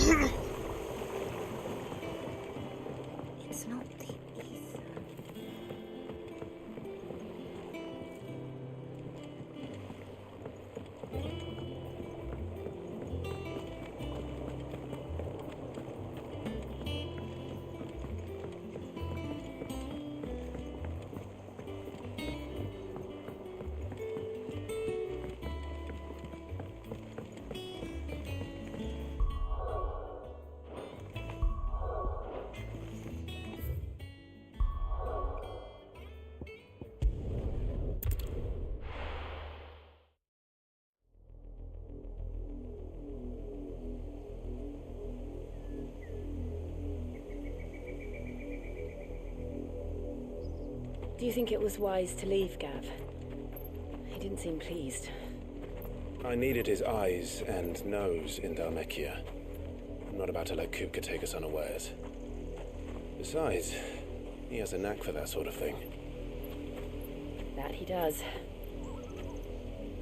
It's not the ether. Do you think it was wise to leave, Gav? He didn't seem pleased. I needed his eyes and nose in Dhalmekia. I'm not about to let Kupka take us unawares. Besides, he has a knack for that sort of thing. That he does.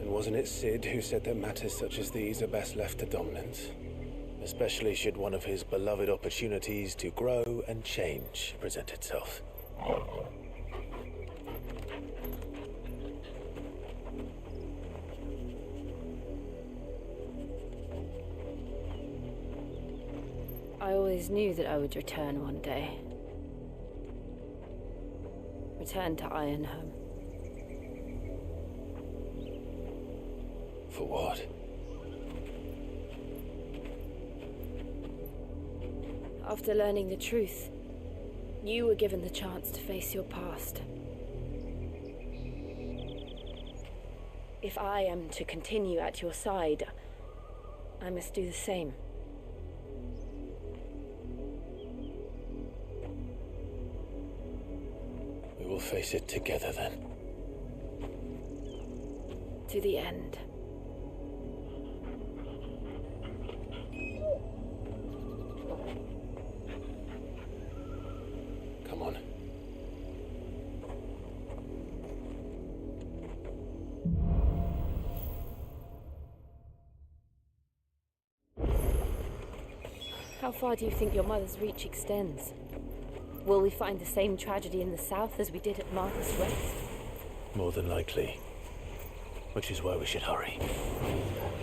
And wasn't it Sid who said that matters such as these are best left to dominance? Especially should one of his beloved opportunities to grow and change present itself. I always knew that I would return one day. Return to Ironhome. For what? After learning the truth, you were given the chance to face your past. If I am to continue at your side, I must do the same. We will face it together then. To the end. Come on. How far do you think your mother's reach extends? Will we find the same tragedy in the south as we did at Marcus West? More than likely. Which is why we should hurry.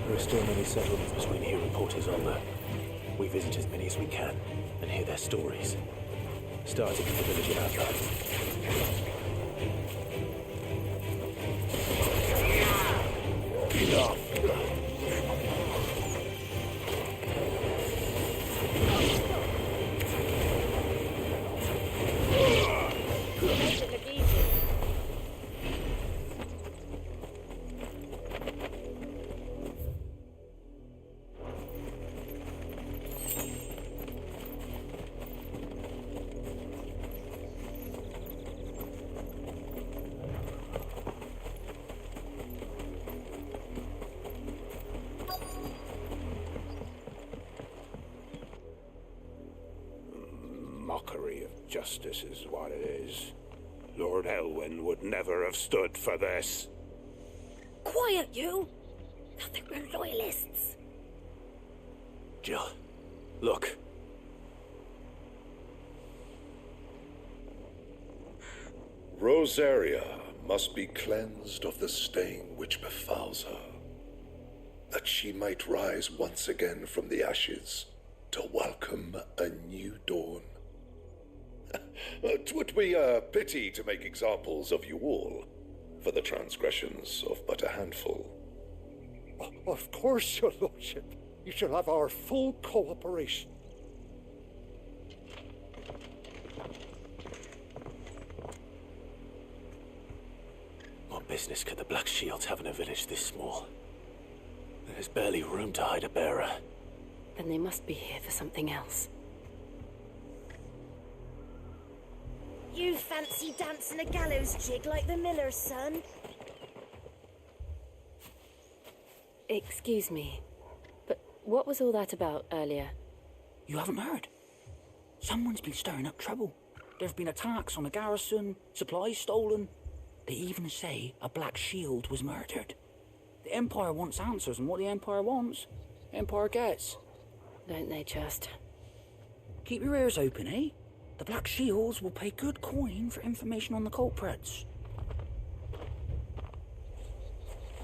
There are still many settlements between here and Port Isolde. We visit as many as we can and hear their stories. Starting at the village of Adler. Mockery of justice is what it is. Lord Elwyn would never have stood for this. Quiet, you! I think we're loyalists. Jill, look. Rosaria must be cleansed of the stain which befouls her, that she might rise once again from the ashes to welcome a new dawn. 'Twould be a pity to make examples of you all, for the transgressions of but a handful. Of course, your lordship. You shall have our full cooperation. What business could the Black Shields have in a village this small? There's barely room to hide a bearer. Then they must be here for something else. You fancy dancing a gallows jig like the miller's son? Excuse me, but what was all that about earlier? You haven't heard? Someone's been stirring up trouble. There've been attacks on the garrison, supplies stolen. They even say a Black Shield was murdered. The Empire wants answers, and what the Empire wants, Empire gets. don't they just? Keep your ears open, eh? The Black Shields will pay good coin for information on the culprits.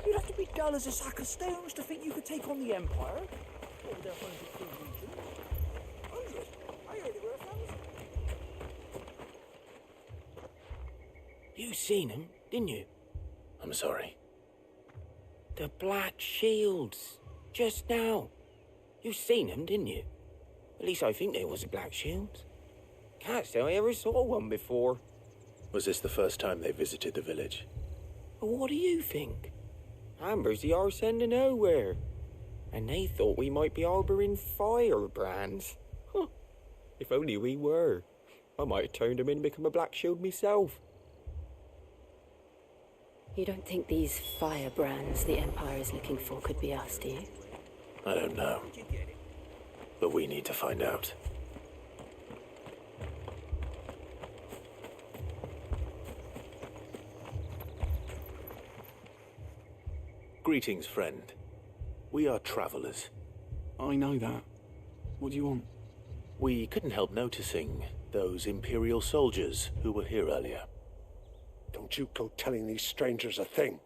You'd have to be dull as a sack of stones to think you could take on the Empire. What would their 100 crew legion? 100? I heard they were 1,000. You seen them, didn't you? I'm sorry. The Black Shields. Just now. You seen them, didn't you? At least I think there was a Black Shield. Can't say I ever saw one before. Was this the first time they visited the village? But what do you think? Amber's the arse end of nowhere. And they thought we might be harbouring firebrands. Huh. If only we were. I might have turned them in and become a Black Shield myself. You don't think these firebrands the Empire is looking for could be us, do you? I don't know. But we need to find out. Greetings, friend. We are travelers. I know that. What do you want? We couldn't help noticing those Imperial soldiers who were here earlier. Don't you go telling these strangers a thing.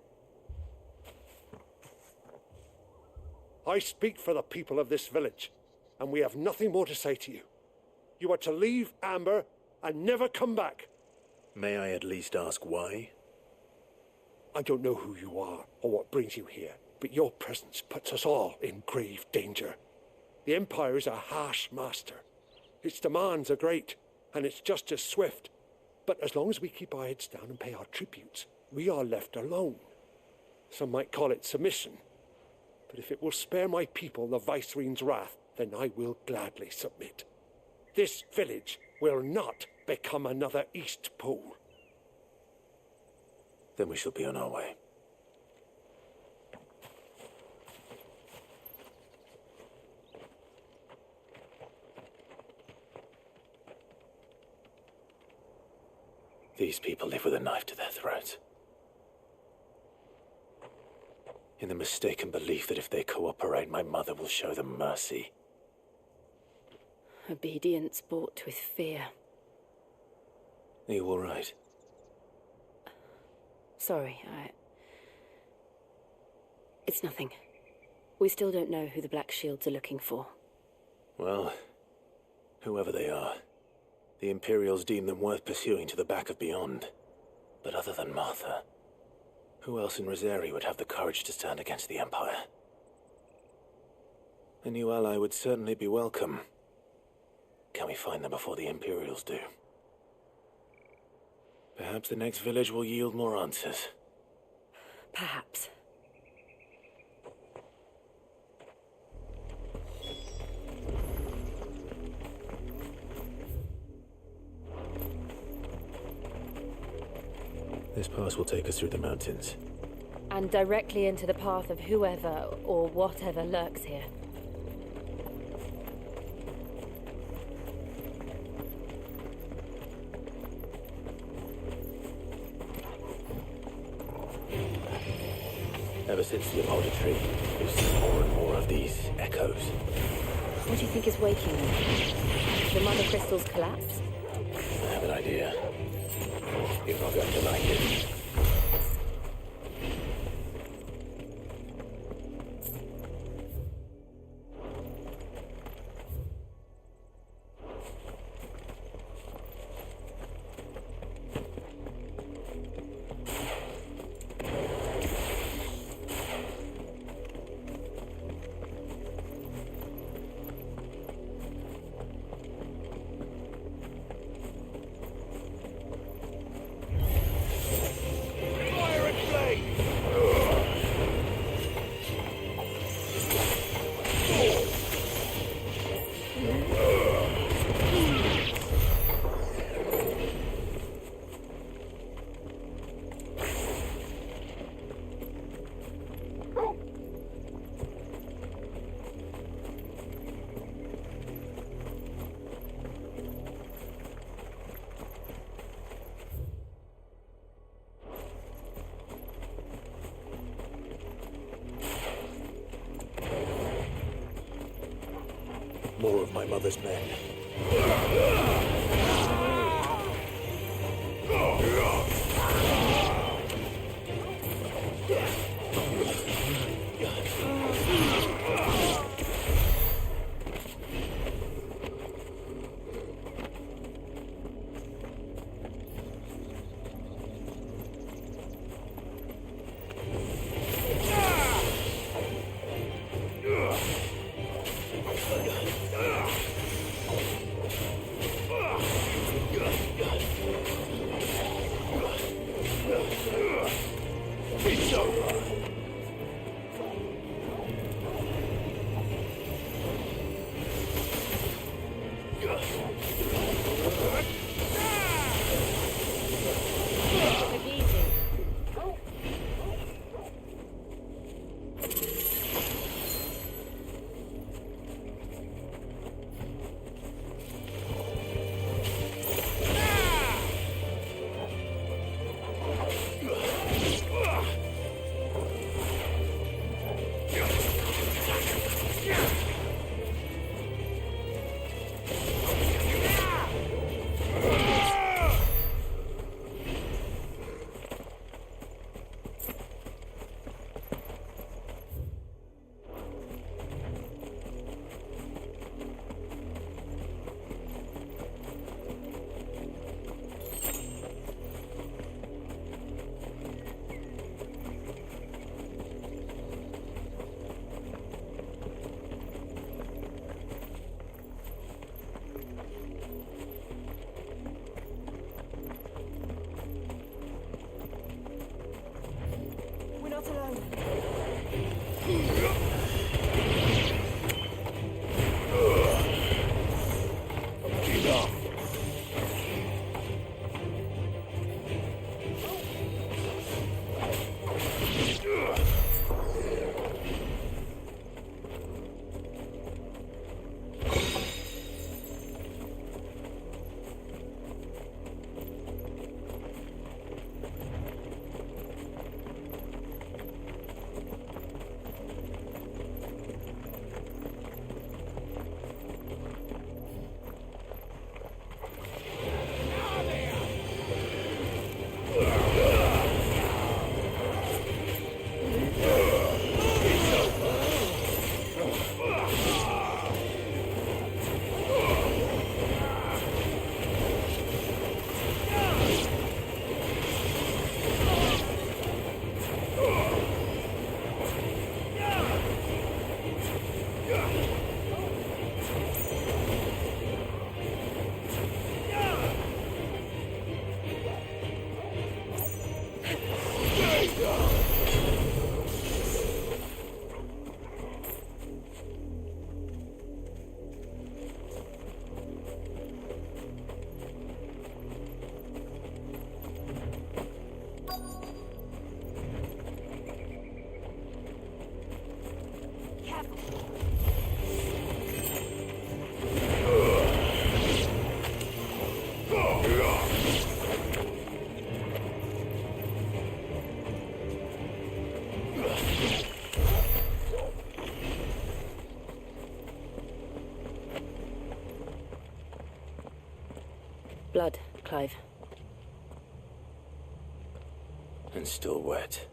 I speak for the people of this village, and we have nothing more to say to you. You are to leave Amber and never come back. May I at least ask why? I don't know who you are or what brings you here, but your presence puts us all in grave danger. The Empire is a harsh master. Its demands are great, and its justice swift. But as long as we keep our heads down and pay our tributes, we are left alone. Some might call it submission. But if it will spare my people the Viceroy's wrath, then I will gladly submit. This village will not become another East Pole. Then we shall be on our way. These people live with a knife to their throats. In the mistaken belief that if they cooperate, my mother will show them mercy. Obedience bought with fear. Are you all right? Sorry, It's nothing. We still don't know who the Black Shields are looking for. Well, whoever they are, the Imperials deem them worth pursuing to the back of beyond. But other than Martha, who else in Rosari would have the courage to stand against the Empire? A new ally would certainly be welcome. Can we find them before the Imperials do? Perhaps the next village will yield more answers. Perhaps. This pass will take us through the mountains. And directly into the path of whoever or whatever lurks here. Ever since the auditory, we've seen more and more of these echoes. What do you think is waking them? The mother crystal's collapse? I have an idea. You're not going to like it. more of my mother's men. Not alone. Blood, Clive. And still wet.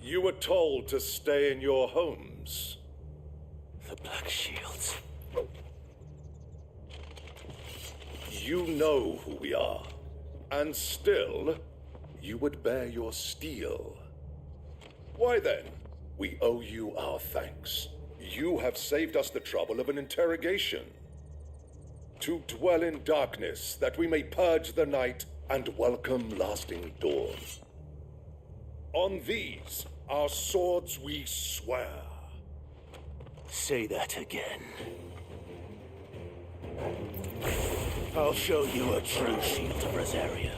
You were told to stay in your homes. The Black Shields. You know who we are. And still, you would bear your steel. Why then, we owe you our thanks. You have saved us the trouble of an interrogation. To dwell in darkness, that we may purge the night and welcome lasting dawn. On these, our swords we swear. Say that again. I'll show you a true shield of Rosaria.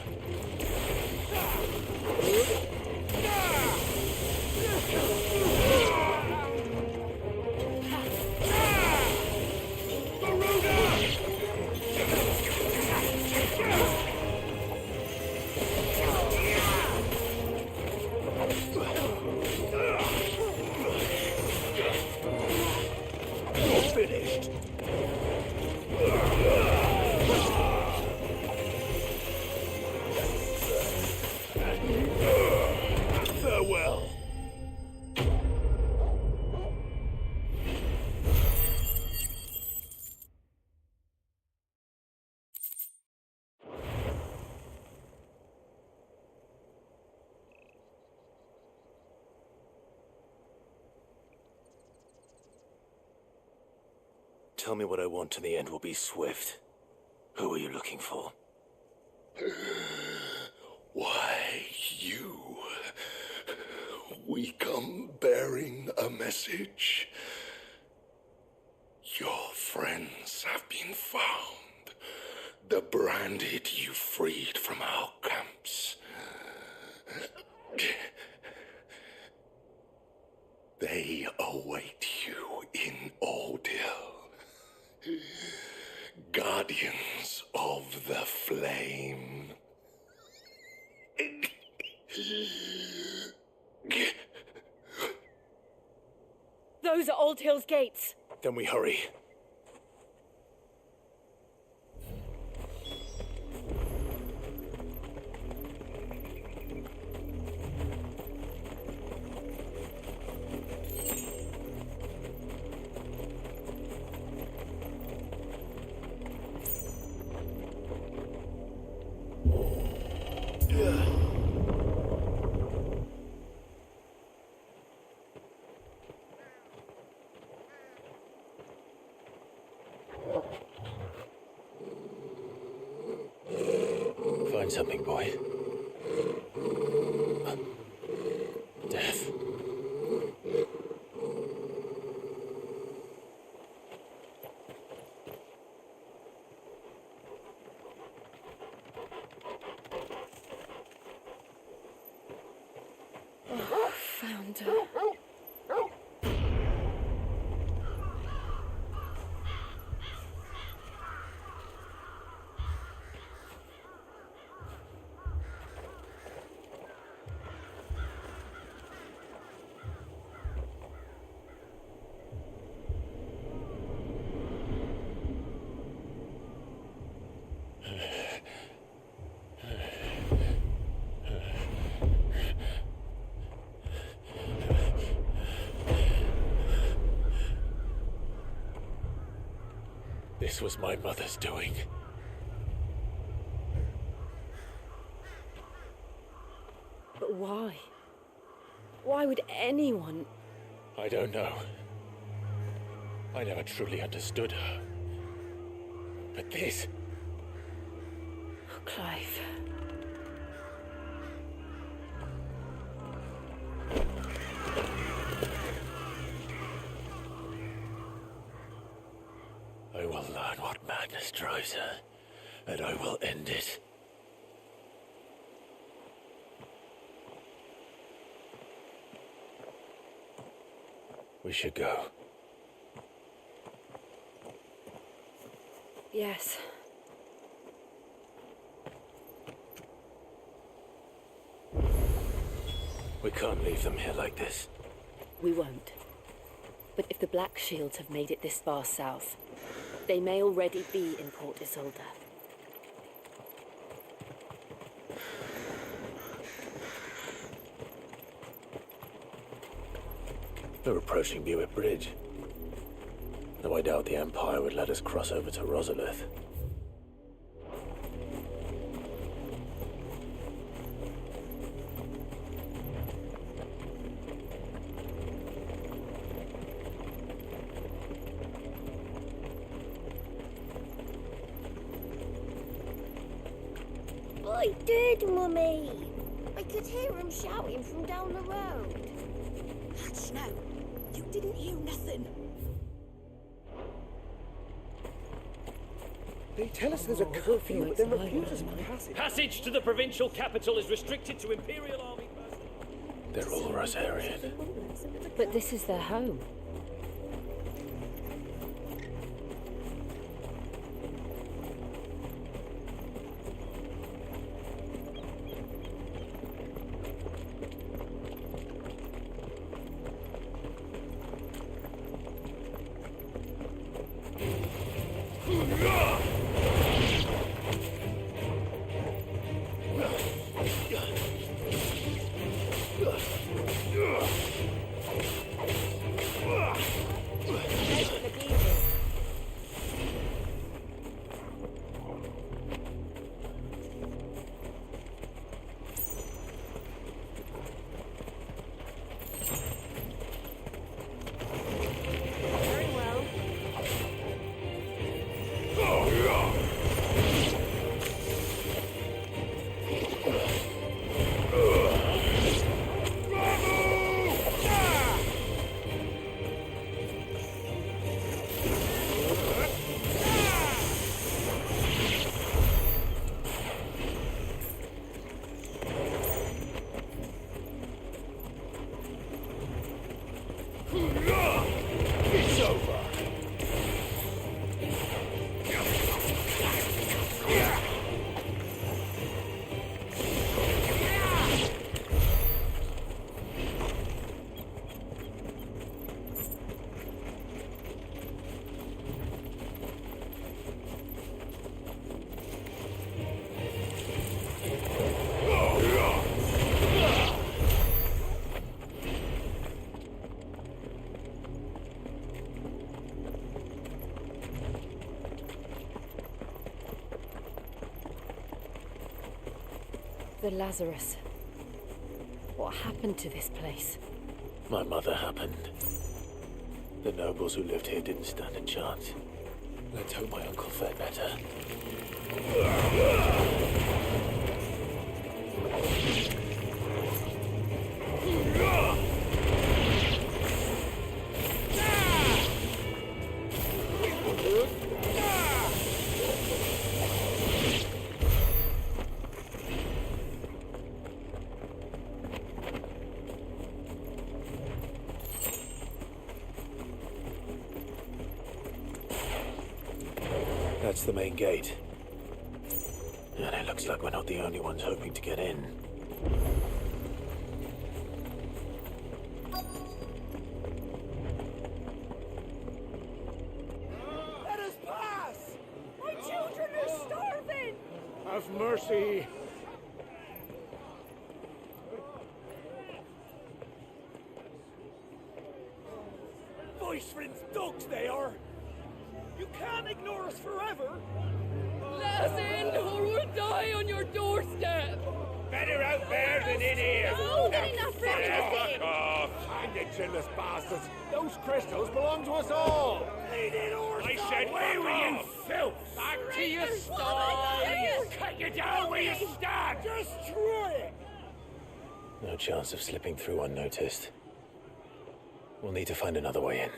finished. Farewell. Tell me what I want and the end will be swift. Who are you looking for? Why, you. We come bearing a message. Your friends have been found. The branded you freed from our camps. They await you in Odil. Guardians of the Flame. Those are Old Hill's gates. Then we hurry. Find something, boy. Death. Found her. This was my mother's doing. But why? Why would anyone... I don't know. I never truly understood her. But this... Oh, Clive. I will learn what madness drives her, and I will end it. We should go. Yes. We can't leave them here like this. We won't. But if the Black Shields have made it this far south, they may already be in Port Isolde. We're approaching Buick Bridge. Though I doubt the Empire would let us cross over to Rosalith. I did, Mummy. I could hear him shouting from down the road. Hush now. You didn't hear nothing. They tell us there's a curfew, but then refuse us passage. Passage to the provincial capital is restricted to Imperial Army personnel. They're all Rosarian. But this is their home. The Lazarus. What happened to this place? My mother happened. The nobles who lived here didn't stand a chance. Let's hope my uncle fared better. That's the main gate. And it looks like we're not the only ones hoping to get in. Let us pass! My children are starving! Have mercy! Voice friends, dogs they are! You can't ignore us forever! Let us in, or we'll die on your doorstep! Better out there than in here. No, not enough room to Fuck off. Hang the jealous bastards! Those crystals belong to us all! Bleeding horse! I said, away with you, filth! Back to your stall! Cut you down where you stand! Destroy it! No chance of slipping through unnoticed. We'll need to find another way in.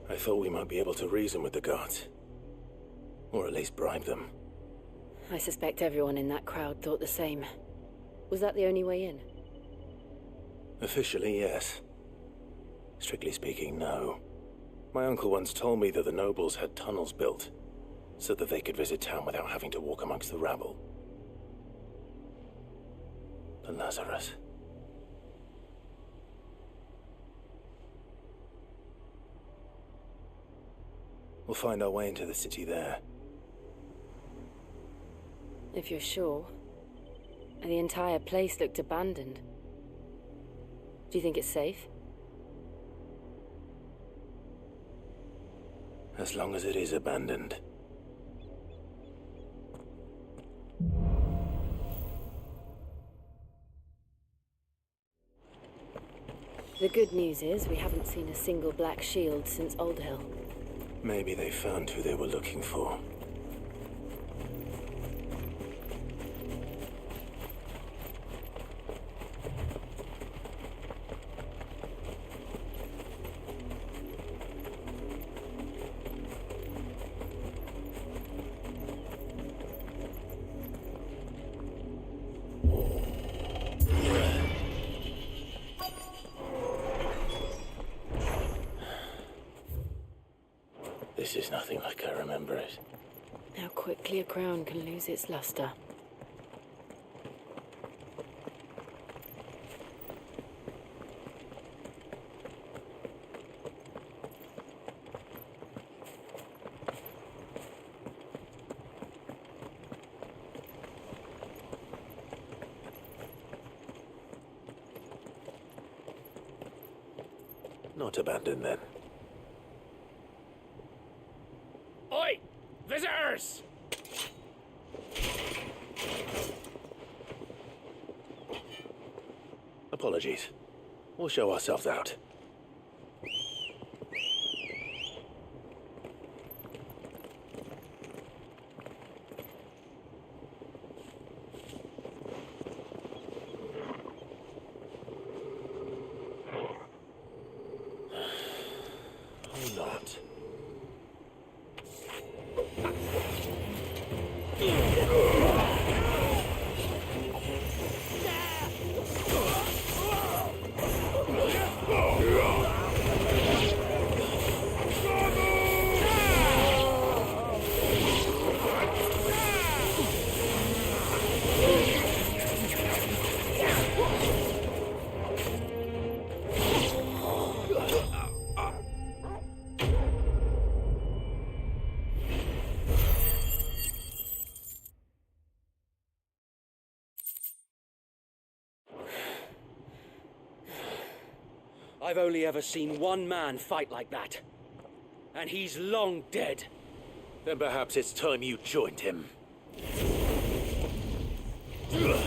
I thought we might be able to reason with the guards. Or at least bribe them. I suspect everyone in that crowd thought the same. Was that the only way in? Officially, yes. Strictly speaking, no. My uncle once told me that the nobles had tunnels built, so that they could visit town without having to walk amongst the rabble. The Lazarus. We'll find our way into the city there. If you're sure. The entire place looked abandoned. Do you think it's safe? As long as it is abandoned. The good news is we haven't seen a single black shield since Old Hill. Maybe they found who they were looking for. This is nothing like I remember it. How quickly a crown can lose its luster. Not abandoned then. Oi! Visitors! Apologies. We'll show ourselves out. Or not. I've only ever seen one man fight like that. And he's long dead. Then perhaps it's time you joined him. The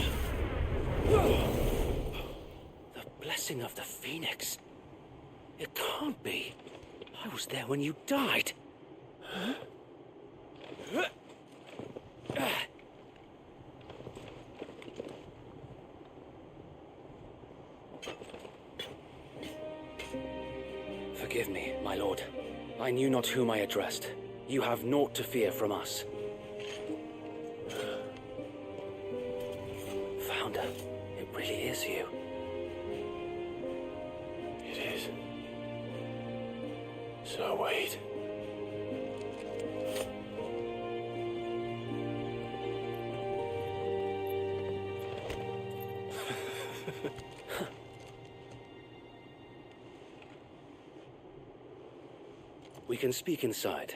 blessing of the Phoenix. It can't be. I was there when you died. Forgive me, my lord. I knew not whom I addressed. You have naught to fear from us. Founder, it really is you. It is. So wait. We can speak inside.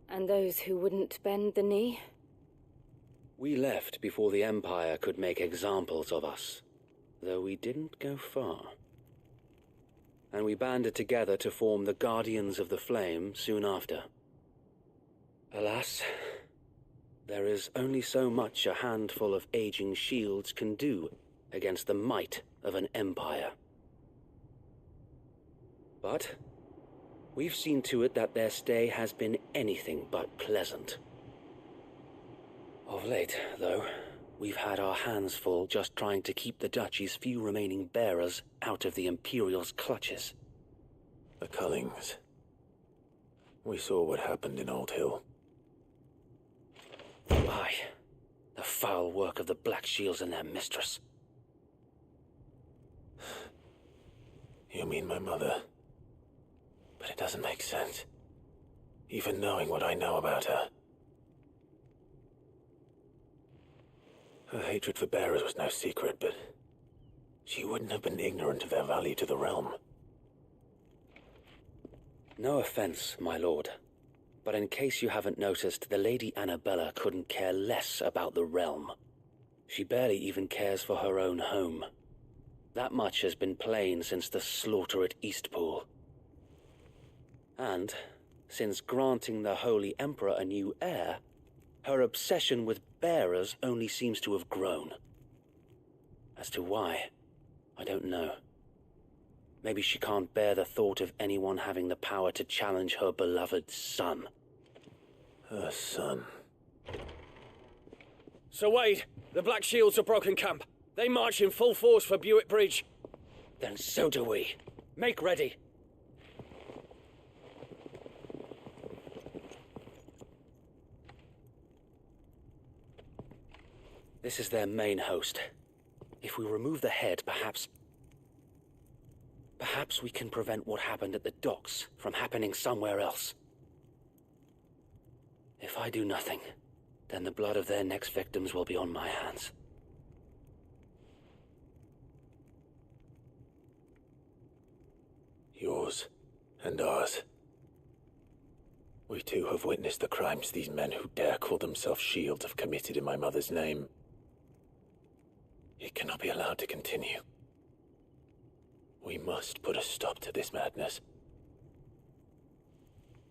And those who wouldn't bend the knee? We left before the Empire could make examples of us, though we didn't go far. And we banded together to form the Guardians of the Flame soon after. Alas, there is only so much a handful of aging shields can do against the might of an empire. But we've seen to it that their stay has been anything but pleasant. Of late, though, we've had our hands full just trying to keep the Duchy's few remaining bearers out of the Imperial's clutches. The Cullings. We saw what happened in Old Hill. Aye, the foul work of the Black Shields and their mistress. You mean my mother? But it doesn't make sense. Even knowing what I know about her. Her hatred for bearers was no secret, but she wouldn't have been ignorant of their value to the realm. No offense, my lord, but in case you haven't noticed, the Lady Annabella couldn't care less about the realm. She barely even cares for her own home. That much has been plain since the slaughter at Eastpool. And, since granting the Holy Emperor a new heir, her obsession with bearers only seems to have grown. As to why, I don't know. Maybe she can't bear the thought of anyone having the power to challenge her beloved son. Her son. Sir Wade, the Black Shields have broken camp. They march in full force for Buick Bridge. Then so do we. Make ready. This is their main host. If we remove the head, perhaps we can prevent what happened at the docks from happening somewhere else. If I do nothing, then the blood of their next victims will be on my hands. Yours and ours. We too have witnessed the crimes these men who dare call themselves shields have committed in my mother's name. It cannot be allowed to continue. We must put a stop to this madness.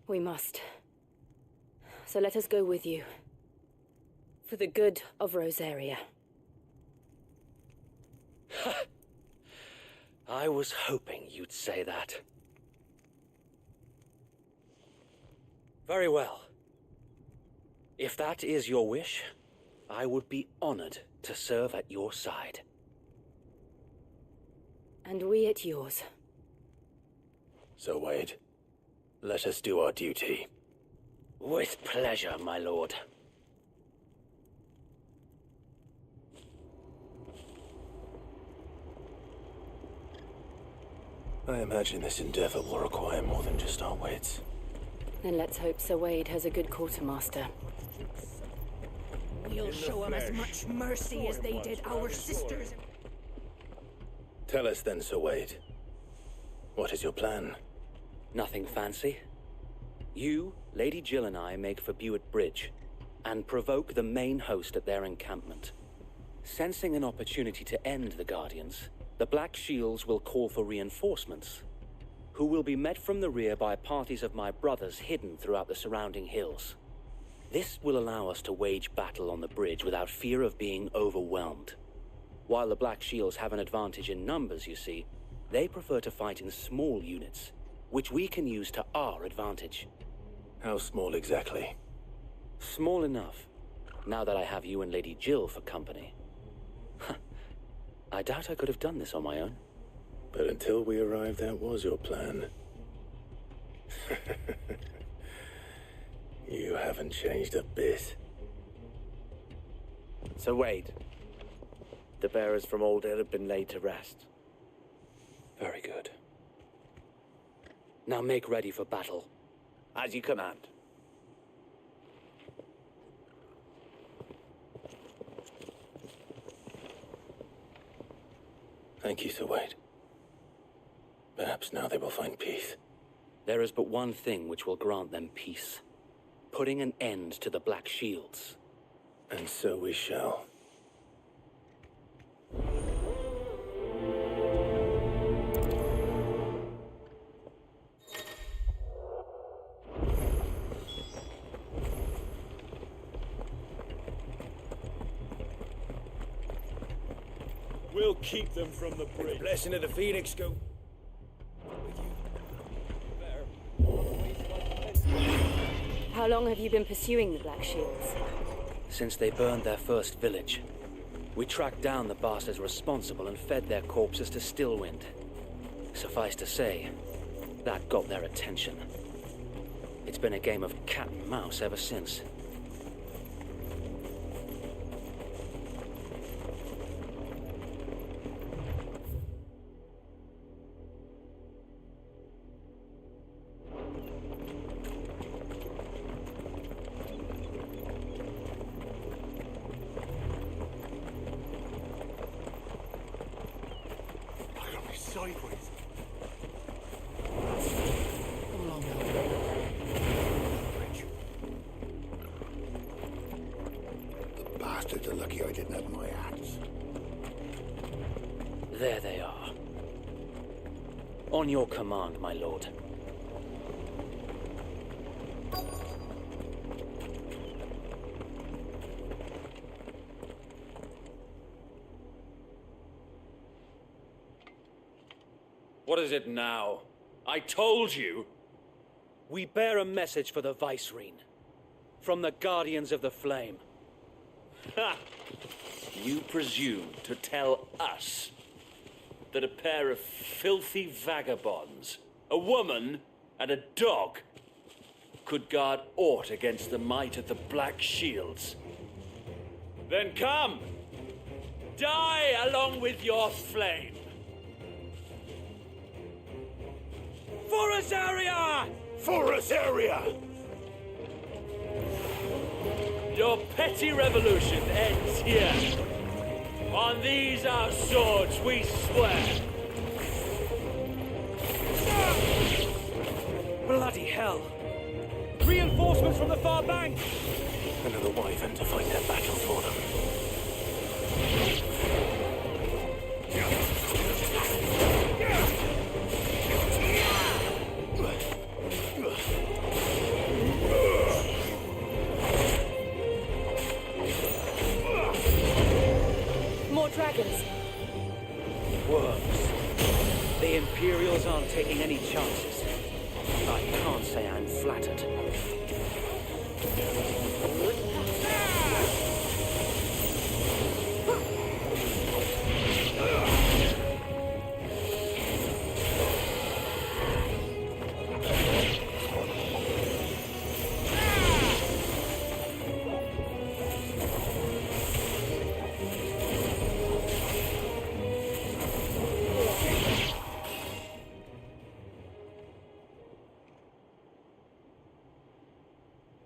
We must. So let us go with you. For the good of Rosaria. I was hoping you'd say that. Very well. If that is your wish, I would be honored to serve at your side. And we at yours. So, Wade, let us do our duty. With pleasure, my lord. I imagine this endeavor will require more than just our wits. Then let's hope Sir Wade has a good quartermaster. We'll show them as much mercy as they did our sisters. Tell us then, Sir Wade. What is your plan? Nothing fancy. You, Lady Jill and I make for Buett Bridge, and provoke the main host at their encampment. Sensing an opportunity to end the Guardians, the Black Shields will call for reinforcements, who will be met from the rear by parties of my brothers hidden throughout the surrounding hills. This will allow us to wage battle on the bridge without fear of being overwhelmed. While the Black Shields have an advantage in numbers, you see, they prefer to fight in small units, which we can use to our advantage. How small exactly? Small enough, now that I have you and Lady Jill for company. I doubt I could have done this on my own. But until we arrived, that was your plan. You haven't changed a bit. Sir Wade, the bearers from Old Hill have been laid to rest. Very good. Now make ready for battle. As you command. Thank you, Sir Wade. Perhaps now they will find peace. There is but one thing which will grant them peace. Putting an end to the Black Shields. And so we shall. We'll keep them from the bridge. The blessing of the Phoenix go. How long have you been pursuing the Black Shields? Since they burned their first village. We tracked down the bastards responsible and fed their corpses to Stillwind. Suffice to say, that got their attention. It's been a game of cat and mouse ever since. Sideways. The bastards are lucky I didn't have my axe. There they are. On your command, my lord. What is it now? I told you! We bear a message for the Vicereine. From the Guardians of the Flame. Ha! You presume to tell us that a pair of filthy vagabonds, a woman and a dog, could guard aught against the might of the Black Shields? Then come! Die along with your flame! For us area! For us area! Your petty revolution ends here. On these our swords we swear. Bloody hell! Reinforcements from the far bank! Another wyvern to fight their battle for them. More dragons. Worms. The Imperials aren't taking any chances. I can't say I'm flattered.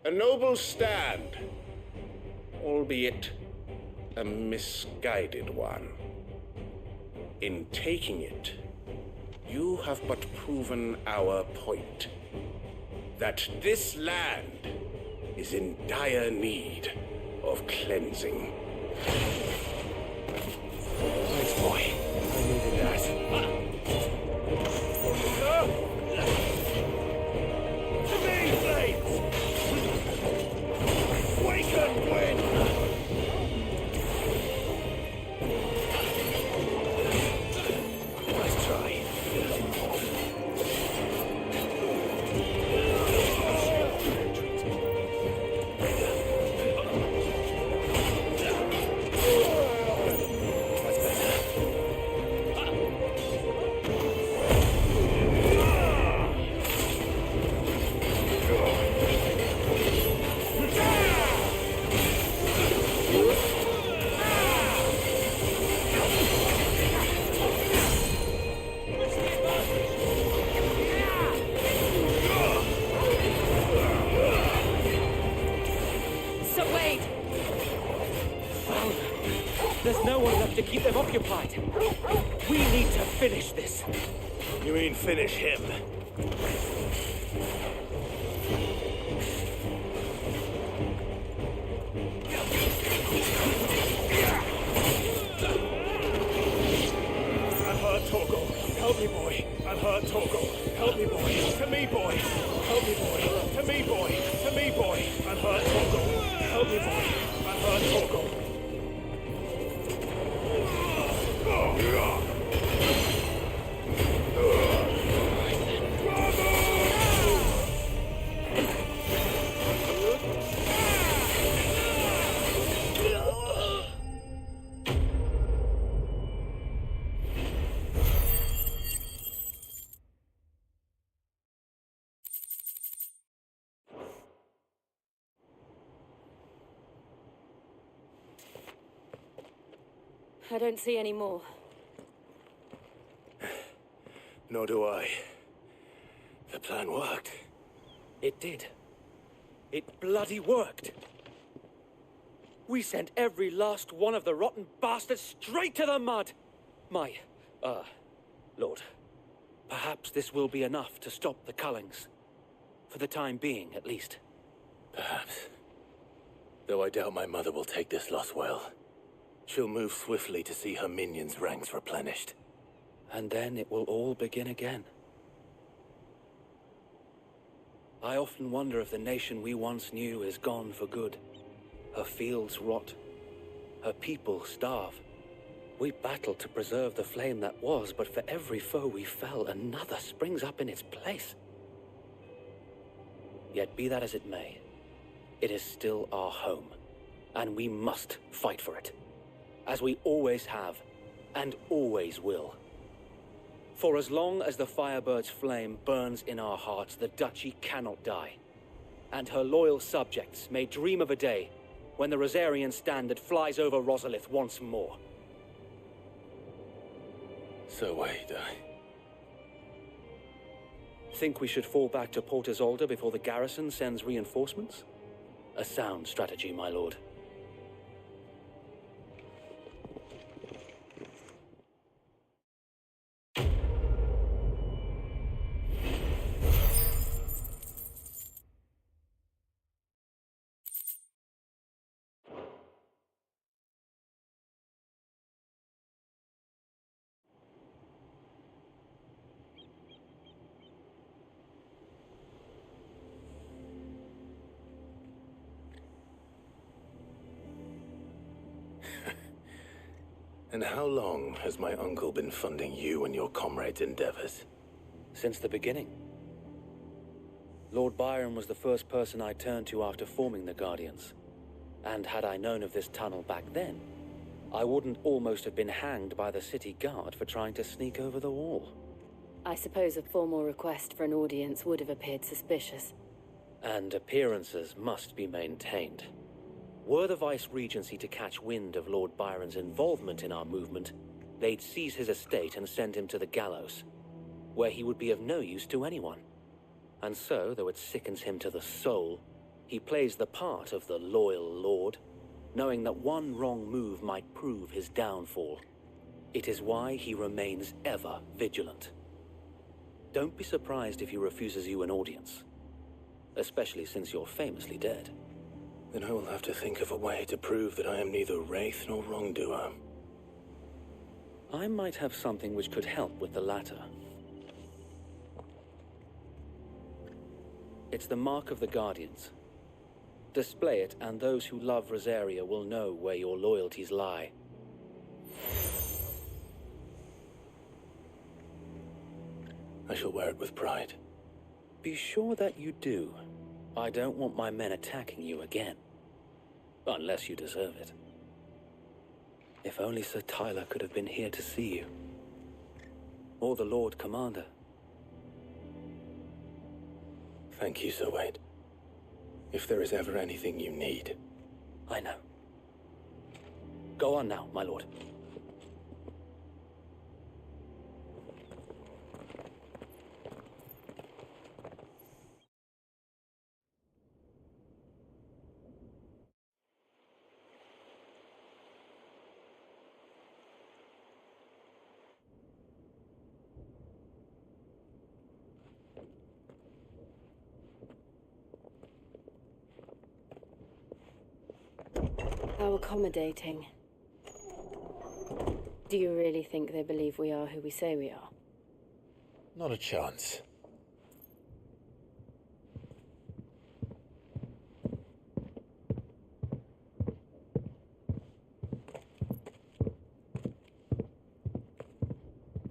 A noble stand, albeit a misguided one. In taking it, you have but proven our point. That this land is in dire need of cleansing. Thanks, boy. I needed that. To me, blades! Waken, wind! Nice try. Sir Wade! There's no one left to keep them occupied. We need to finish this. You mean finish him? I've heard Torgal. Help me, boy. I've heard Torgal. Help me, boy. To me, boy. Help me, boy. To me, boy. To me, boy. I've heard Torgal. Help me, boy. I've heard Torgal. I don't see any more. Nor do I. The plan worked. It did. It bloody worked. We sent every last one of the rotten bastards straight to the mud. Lord, perhaps this will be enough to stop the Cullings. For the time being, at least. Perhaps. Though I doubt my mother will take this loss well. She'll move swiftly to see her minions' ranks replenished. And then it will all begin again. I often wonder if the nation we once knew is gone for good. Her fields rot. Her people starve. We battled to preserve the flame that was, but for every foe we fell, another springs up in its place. Yet be that as it may, it is still our home, and we must fight for it. As we always have, and always will. For as long as the Firebird's flame burns in our hearts, the Duchy cannot die. And her loyal subjects may dream of a day when the Rosarian standard flies over Rosalith once more. So wait, Think we should fall back to Port Isolde before the garrison sends reinforcements? A sound strategy, my lord. And how long has my uncle been funding you and your comrades' endeavors? Since the beginning. Lord Byron was the first person I turned to after forming the Guardians. And had I known of this tunnel back then, I wouldn't almost have been hanged by the city guard for trying to sneak over the wall. I suppose a formal request for an audience would have appeared suspicious. And appearances must be maintained. Were the Vice-Regency to catch wind of Lord Byron's involvement in our movement, they'd seize his estate and send him to the gallows, where he would be of no use to anyone. And so, though it sickens him to the soul, he plays the part of the loyal lord, knowing that one wrong move might prove his downfall. It is why he remains ever vigilant. Don't be surprised if he refuses you an audience, especially since you're famously dead. Then I will have to think of a way to prove that I am neither wraith nor wrongdoer. I might have something which could help with the latter. It's the mark of the Guardians. Display it, and those who love Rosaria will know where your loyalties lie. I shall wear it with pride. Be sure that you do. I don't want my men attacking you again. Unless you deserve it. If only Sir Tyler could have been here to see you. Or the Lord Commander. Thank you, Sir Wade. If there is ever anything you need. I know. Go on now, my lord. How accommodating. Do you really think they believe we are who we say we are? Not a chance.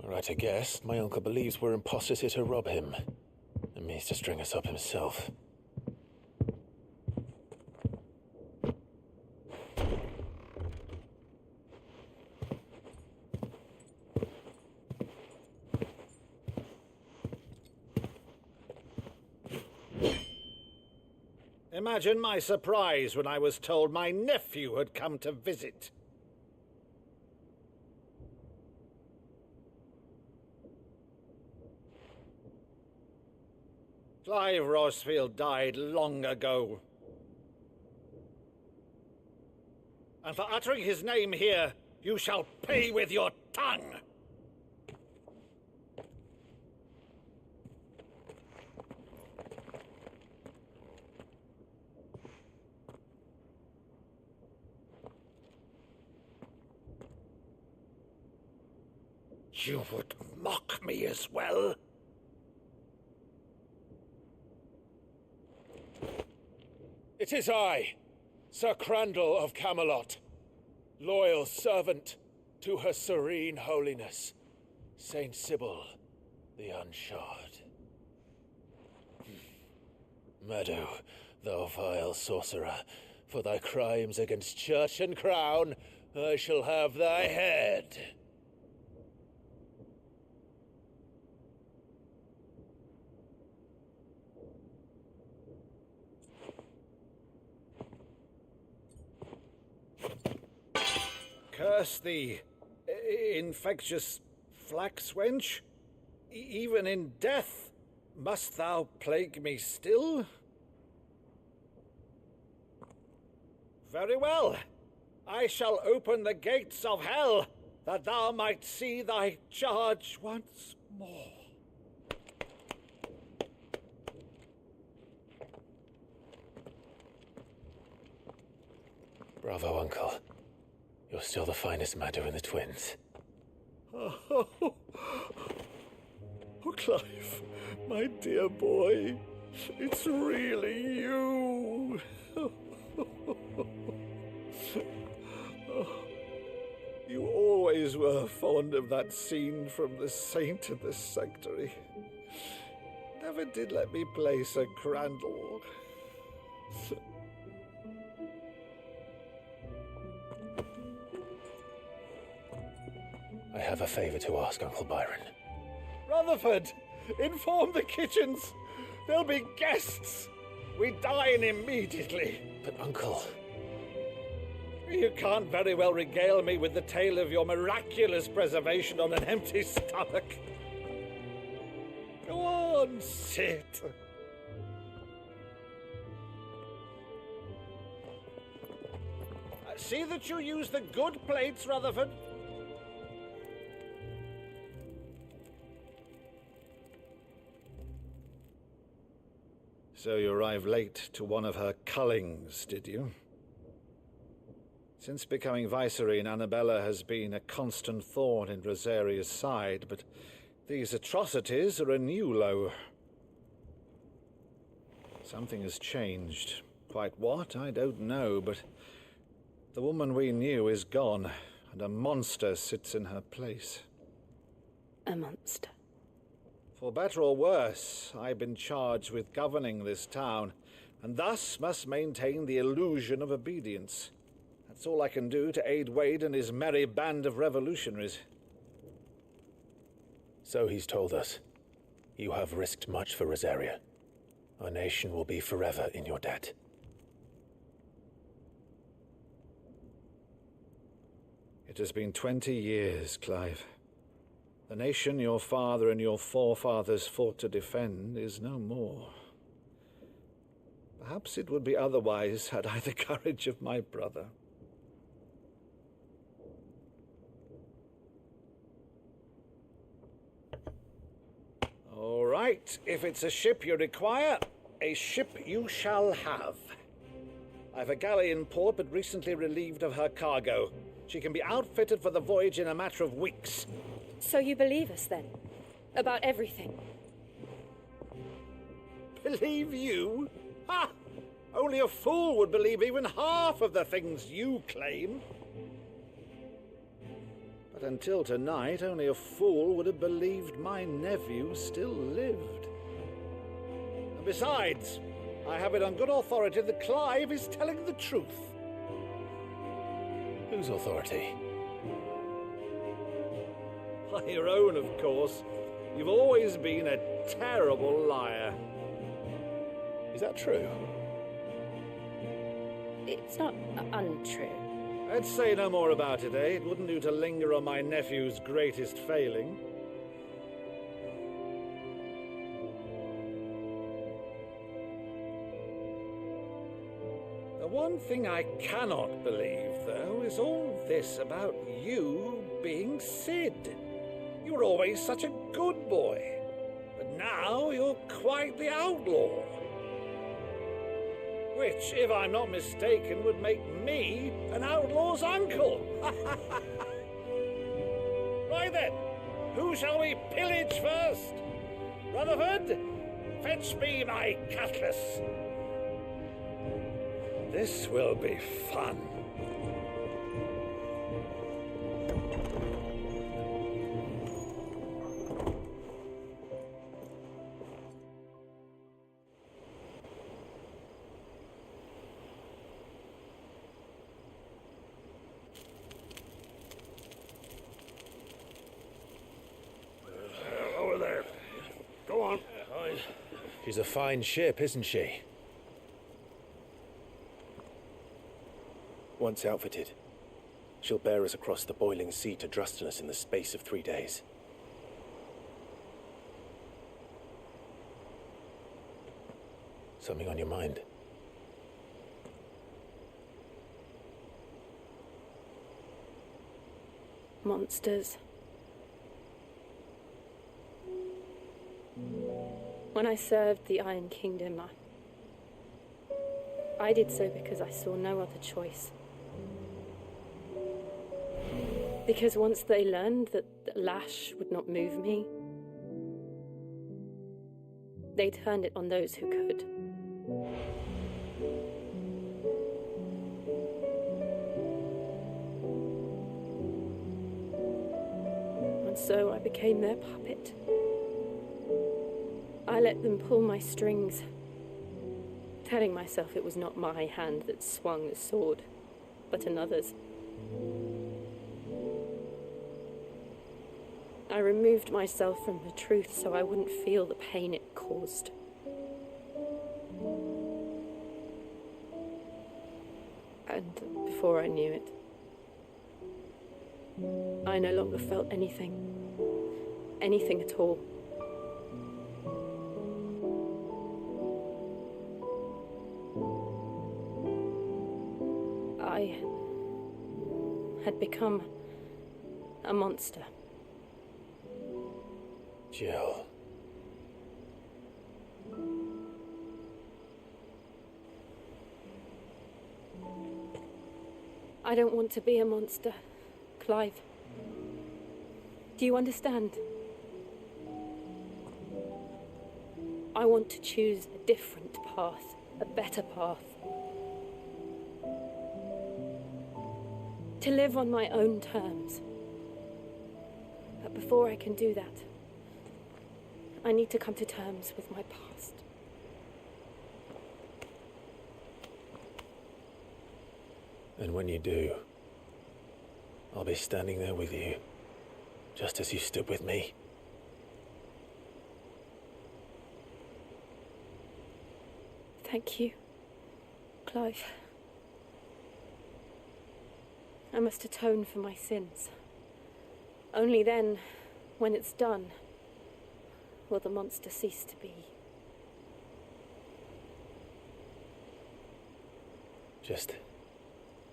Right, I guess. My uncle believes we're imposters here to rob him. And means to string us up himself. Imagine my surprise when I was told my nephew had come to visit. Clive Rosfield died long ago. And for uttering his name here, you shall pay with your tongue! You would mock me as well? It is I, Sir Crandall of Camelot, loyal servant to Her Serene Holiness, Saint Sybil the Unshod. Meadow, thou vile sorcerer, for thy crimes against church and crown, I shall have thy head. Curse thee, infectious flax wench. Even in death, must thou plague me still? Very well. I shall open the gates of hell, that thou might see thy charge once more. Bravo, Uncle. You're still the finest Maddo in the twins. Oh, Clive, my dear boy, it's really you. You always were fond of that scene from The Saint and the Sanctuary. Never did let me play Sir Crandall. I have a favor to ask, Uncle Byron. Rutherford, inform the kitchens. There'll be guests. We dine immediately. But, Uncle... You can't very well regale me with the tale of your miraculous preservation on an empty stomach. Go on, sit. See that you use the good plates, Rutherford. So you arrived late to one of her cullings, did you? Since becoming Vicereine, Annabella has been a constant thorn in Rosaria's side, but these atrocities are a new low. Something has changed. Quite what, I don't know, but the woman we knew is gone, and a monster sits in her place. A monster. For better or worse, I've been charged with governing this town, and thus must maintain the illusion of obedience. That's all I can do to aid Wade and his merry band of revolutionaries. So he's told us. You have risked much for Rosaria. Our nation will be forever in your debt. It has been 20 years, Clive. The nation your father and your forefathers fought to defend is no more. Perhaps it would be otherwise had I the courage of my brother. All right, if it's a ship you require, a ship you shall have. I've a galley in port, but recently relieved of her cargo. She can be outfitted for the voyage in a matter of weeks. So you believe us, then? About everything? Believe you? Ha! Only a fool would believe even half of the things you claim. But until tonight, only a fool would have believed my nephew still lived. And besides, I have it on good authority that Clive is telling the truth. Whose authority? By your own, of course. You've always been a terrible liar. Is that true? It's not untrue. Let's say no more about it, eh? It wouldn't do to linger on my nephew's greatest failing. The one thing I cannot believe, though, is all this about you being Sid. You were always such a good boy, but now you're quite the outlaw. Which, if I'm not mistaken, would make me an outlaw's uncle. Right then, who shall we pillage first? Rutherford, fetch me my cutlass. This will be fun. Over there. Go on. She's a fine ship, isn't she? Once outfitted, she'll bear us across the boiling sea to Drustenus in the space of 3 days. Something on your mind? Monsters. When I served the Iron Kingdom, I did so because I saw no other choice. Because once they learned that the lash would not move me, they turned it on those who could. And so I became their puppet. I let them pull my strings, telling myself it was not my hand that swung the sword, but another's. I removed myself from the truth so I wouldn't feel the pain it caused. And before I knew it, I no longer felt anything at all. I had become a monster. Jill. I don't want to be a monster, Clive. Do you understand? I want to choose a different path, a better path. To live on my own terms. But before I can do that, I need to come to terms with my past. And when you do, I'll be standing there with you, just as you stood with me. Thank you, Clive. I must atone for my sins. Only then, when it's done, will the monster cease to be. Just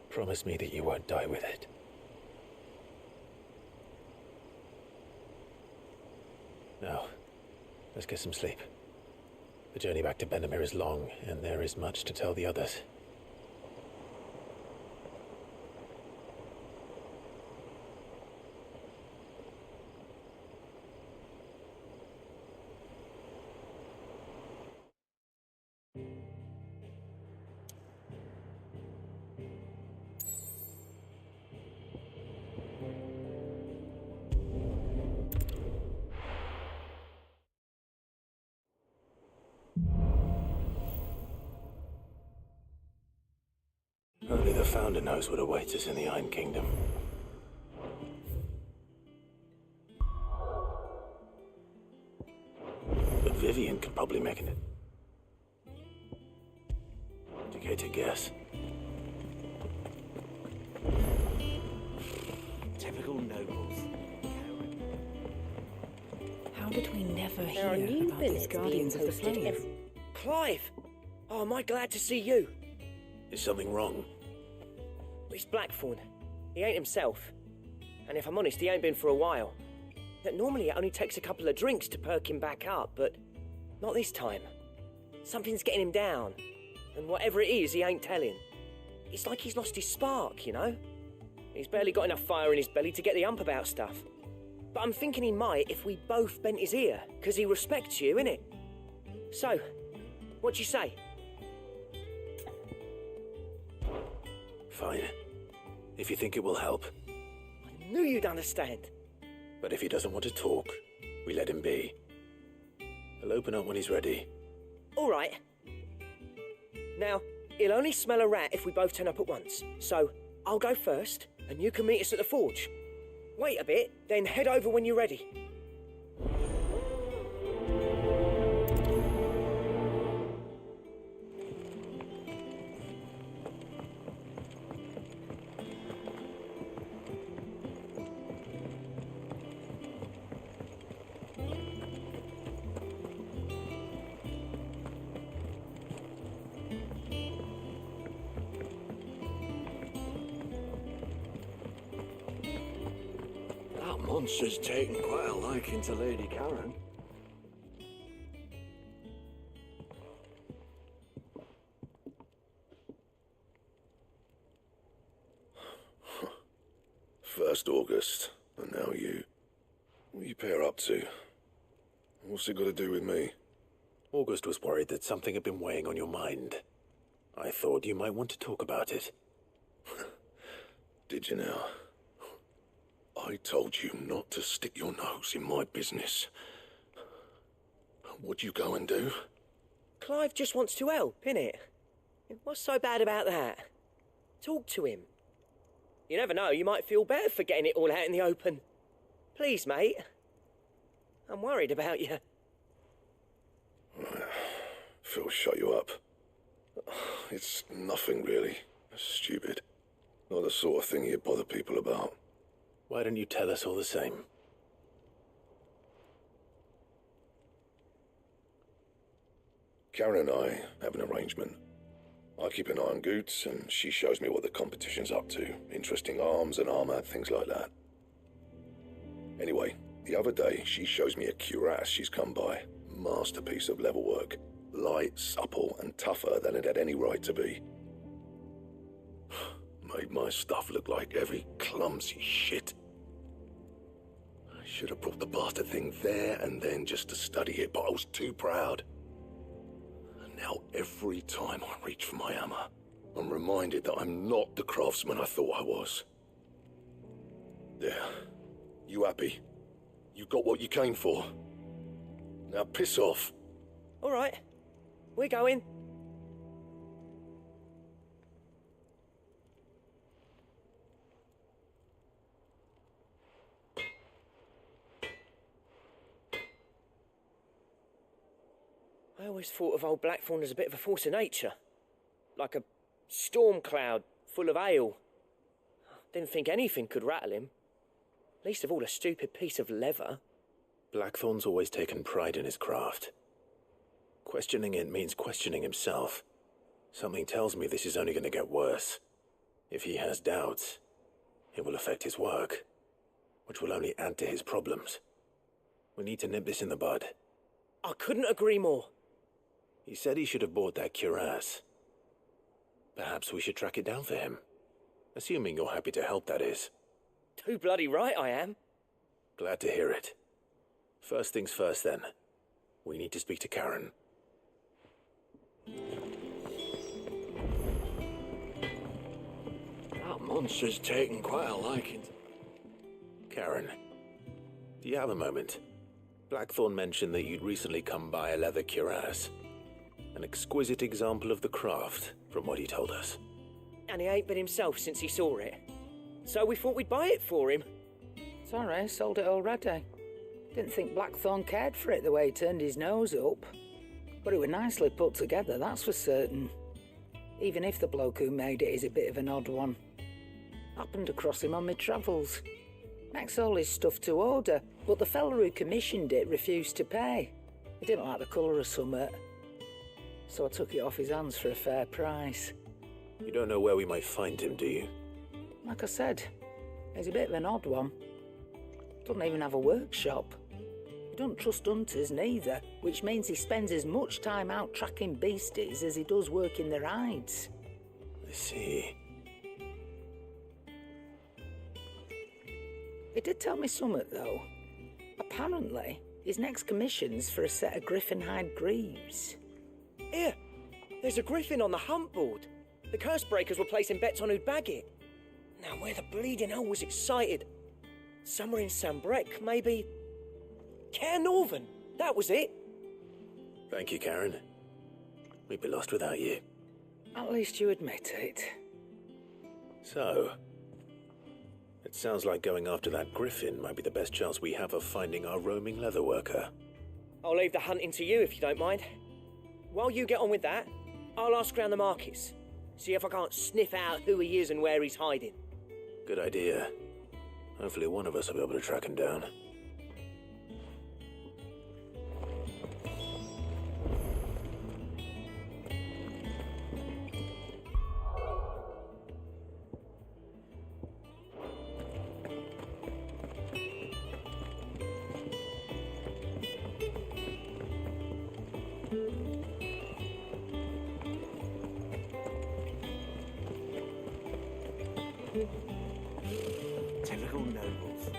promise me that you won't die with it. Now, let's get some sleep. The journey back to Benamir is long, and there is much to tell the others. Only the Founder knows what awaits us in the Iron Kingdom. But Vivian can probably make an educated guess. Typical nobles. How did we never There are hear new about these billets Guardians being of the posted Flame? Clive! Oh, am I glad to see you? Is something wrong? It's Blackthorn. He ain't himself. And if I'm honest, he ain't been for a while. That normally it only takes a couple of drinks to perk him back up, but not this time. Something's getting him down. And whatever it is, he ain't telling. It's like he's lost his spark, you know? He's barely got enough fire in his belly to get the ump about stuff. But I'm thinking he might if we both bent his ear, because he respects you, innit? So, what do you say? Fine. If you think it will help. I knew you'd understand. But if he doesn't want to talk, we let him be. He'll open up when he's ready. All right. Now, he'll only smell a rat if we both turn up at once. So, I'll go first, and you can meet us at the forge. Wait a bit, then head over when you're ready. That monster's taken quite a liking to Lady Karen. First August, and now you. What are you pair up to? What's it got to do with me? August was worried that something had been weighing on your mind. I thought you might want to talk about it. Did you now? I told you not to stick your nose in my business. What'd you go and do? Clive just wants to help, innit? What's so bad about that? Talk to him. You never know, you might feel better for getting it all out in the open. Please, mate. I'm worried about you. Phil shut you up. It's nothing really. Stupid. Not the sort of thing you bother people about. Why don't you tell us all the same? Karen and I have an arrangement. I keep an eye on Goots, and she shows me what the competition's up to. Interesting arms and armor, things like that. Anyway, the other day, she shows me a cuirass she's come by. Masterpiece of level work. Light, supple, and tougher than it had any right to be. Made made my stuff look like every clumsy shit. I should have brought the bastard thing there and then just to study it, but I was too proud. And now every time I reach for my hammer, I'm reminded that I'm not the craftsman I thought I was. There. You happy? You got what you came for. Now piss off. All right. We're going. I always thought of old Blackthorn as a bit of a force of nature. Like a storm cloud full of ale. Didn't think anything could rattle him. Least of all a stupid piece of leather. Blackthorn's always taken pride in his craft. Questioning it means questioning himself. Something tells me this is only going to get worse. If he has doubts, it will affect his work, which will only add to his problems. We need to nip this in the bud. I couldn't agree more. He said he should have bought that cuirass. Perhaps we should track it down for him. Assuming you're happy to help, that is. Too bloody right I am. Glad to hear it. First things first, then. We need to speak to Karen. That monster's taken quite a liking. Karen, do you have a moment? Blackthorn mentioned that you'd recently come by a leather cuirass. An exquisite example of the craft, from what he told us. And he ain't been himself since he saw it. So we thought we'd buy it for him. Sorry, sold it already. Didn't think Blackthorn cared for it the way he turned his nose up. But it was nicely put together, that's for certain. Even if the bloke who made it is a bit of an odd one. Happened across him on my travels. Makes all his stuff to order, but the fella who commissioned it refused to pay. He didn't like the colour of summit. So I took it off his hands for a fair price. You don't know where we might find him, do you? Like I said, he's a bit of an odd one. Doesn't even have a workshop. He doesn't trust hunters neither, which means he spends as much time out tracking beasties as he does working their hides. I see. He did tell me something, though. Apparently, his next commission's for a set of griffin hide greaves. Here, there's a griffin on the hunt board. The curse breakers were placing bets on who'd bag it. Now, where the bleeding hell was excited? Somewhere in Sambrec, maybe... Cairnorthern, that was it. Thank you, Karen. We'd be lost without you. At least you admit it. So, it sounds like going after that griffin might be the best chance we have of finding our roaming leatherworker. I'll leave the hunting to you if you don't mind. While you get on with that, I'll ask round the markets. See if I can't sniff out who he is and where he's hiding. Good idea. Hopefully one of us will be able to track him down. Typical nobles.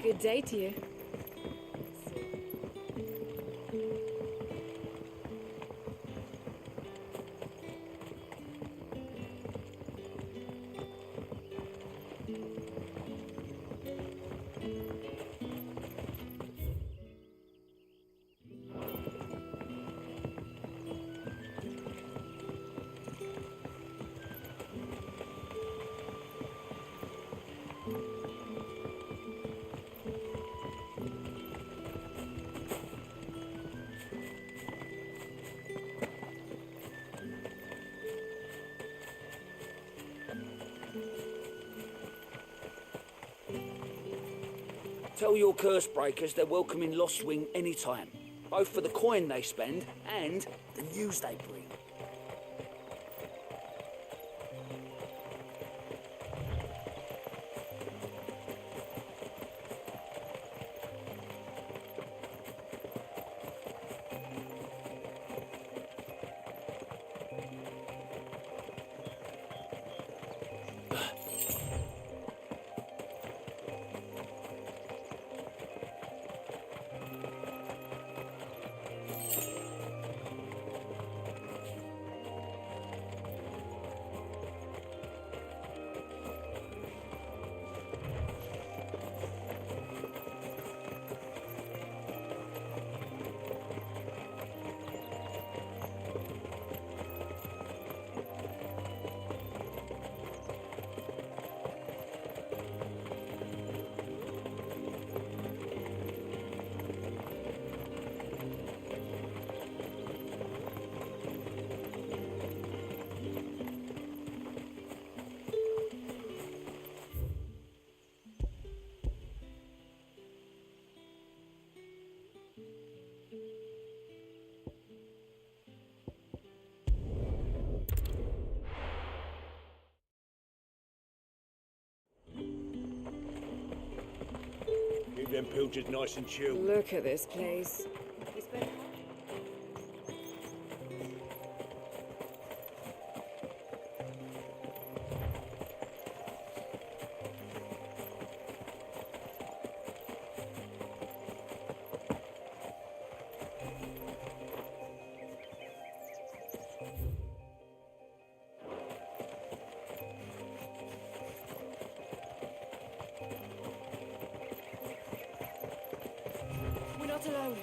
Good day to you. Tell your curse breakers they're welcome in Lost Wing anytime, both for the coin they spend and the news they bring. Keep them pilchards nice and chilled. Look at this place. We're not alone.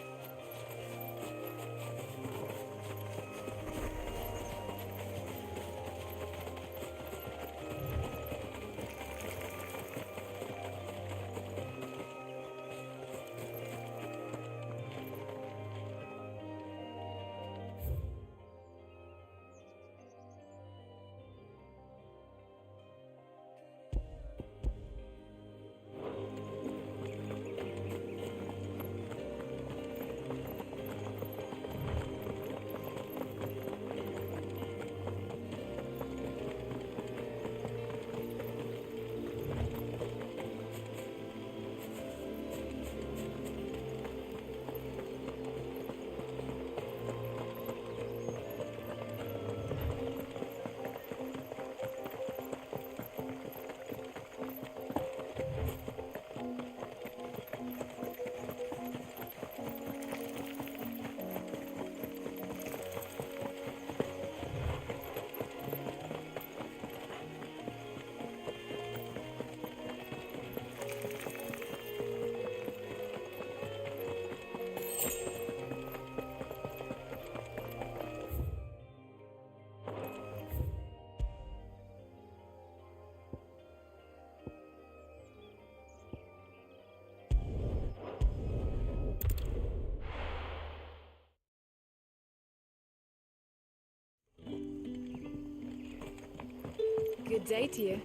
Good day to you.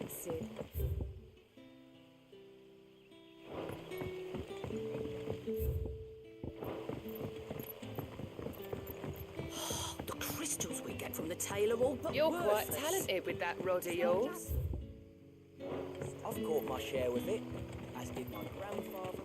Sid. The crystals we get from the tailor all but You're quite worthless. talented with that rod of yours. I've caught my share with it, as did my grandfather.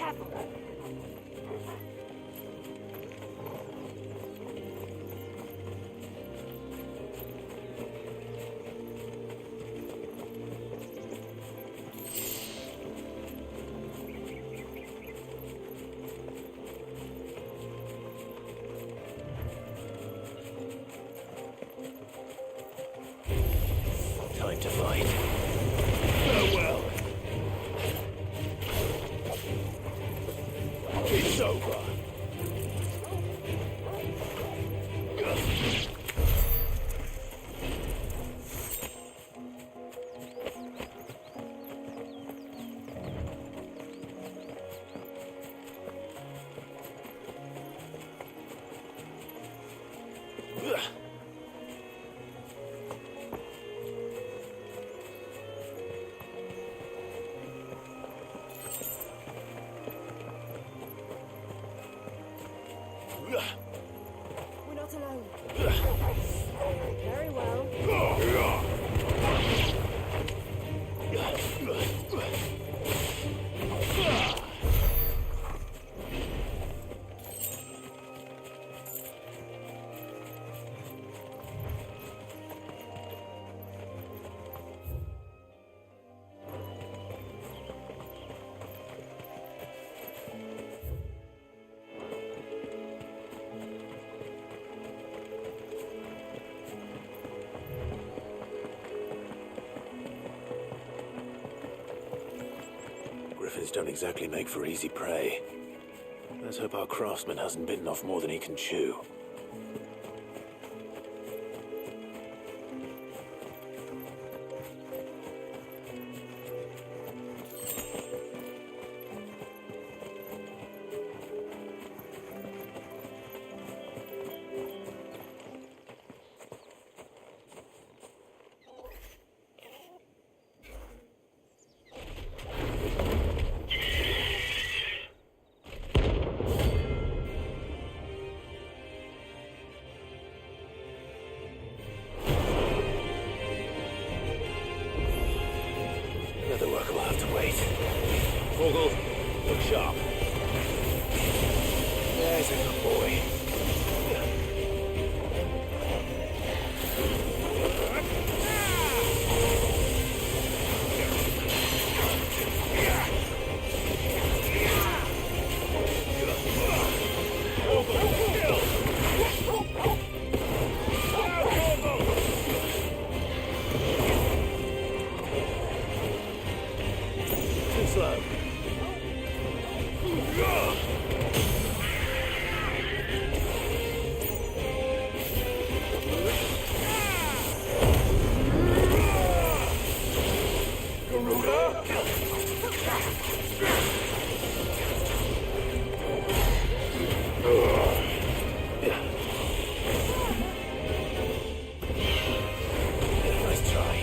Time to fight. Farewell. It's over. We're not alone. Very well. Griffins don't exactly make for easy prey. Let's hope our craftsman hasn't bitten off more than he can chew. Vogel, look sharp. There's a good boy. Too slow. Nice try.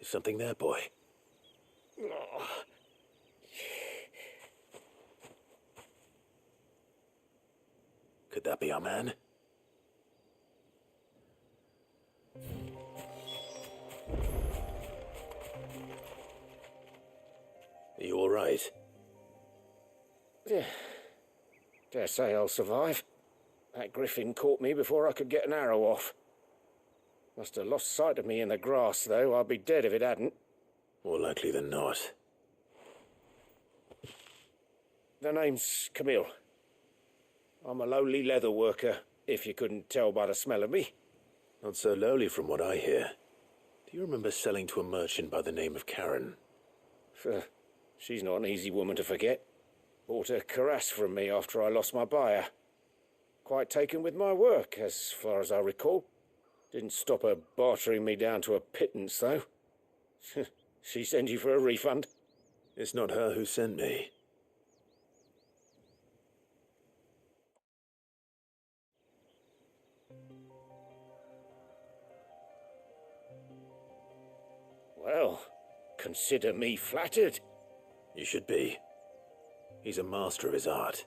Is something there, boy? Could that be our man? Are you all right? Yeah. Dare say I'll survive. That griffin caught me before I could get an arrow off. Must have lost sight of me in the grass, though. I'd be dead if it hadn't. More likely than not. The name's Camille. I'm a lowly leather worker, if you couldn't tell by the smell of me. Not so lowly from what I hear. Do you remember selling to a merchant by the name of Karen? She's not an easy woman to forget. Bought a cuirass from me after I lost my buyer. Quite taken with my work, as far as I recall. Didn't stop her bartering me down to a pittance, though. She sent you for a refund? It's not her who sent me. Well, consider me flattered. You should be. He's a master of his art,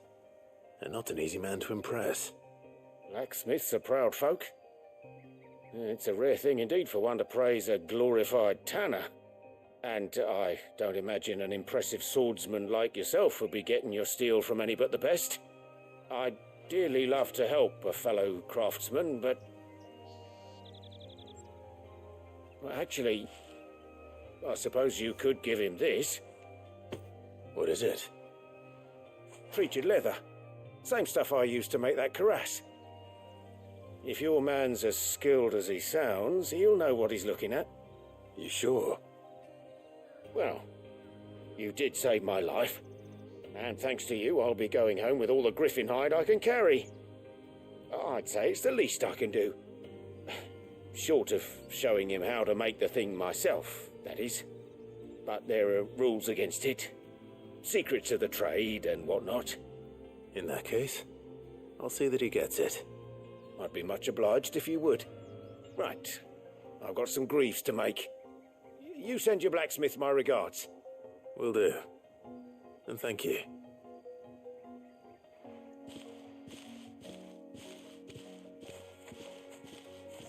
and not an easy man to impress. Blacksmiths are proud folk. It's a rare thing indeed for one to praise a glorified tanner. And I don't imagine an impressive swordsman like yourself would be getting your steel from any but the best. I'd dearly love to help a fellow craftsman, but... Well, actually, I suppose you could give him this. What is it? Treated leather. Same stuff I used to make that cuirass. If your man's as skilled as he sounds, he'll know what he's looking at. You sure? Well, you did save my life. And thanks to you, I'll be going home with all the griffin hide I can carry. I'd say it's the least I can do. Short of showing him how to make the thing myself, that is. But there are rules against it. Secrets of the trade and whatnot. In that case, I'll see that he gets it. I'd be much obliged if you would. Right. I've got some greaves to make. You send your blacksmith my regards. Will do. And thank you.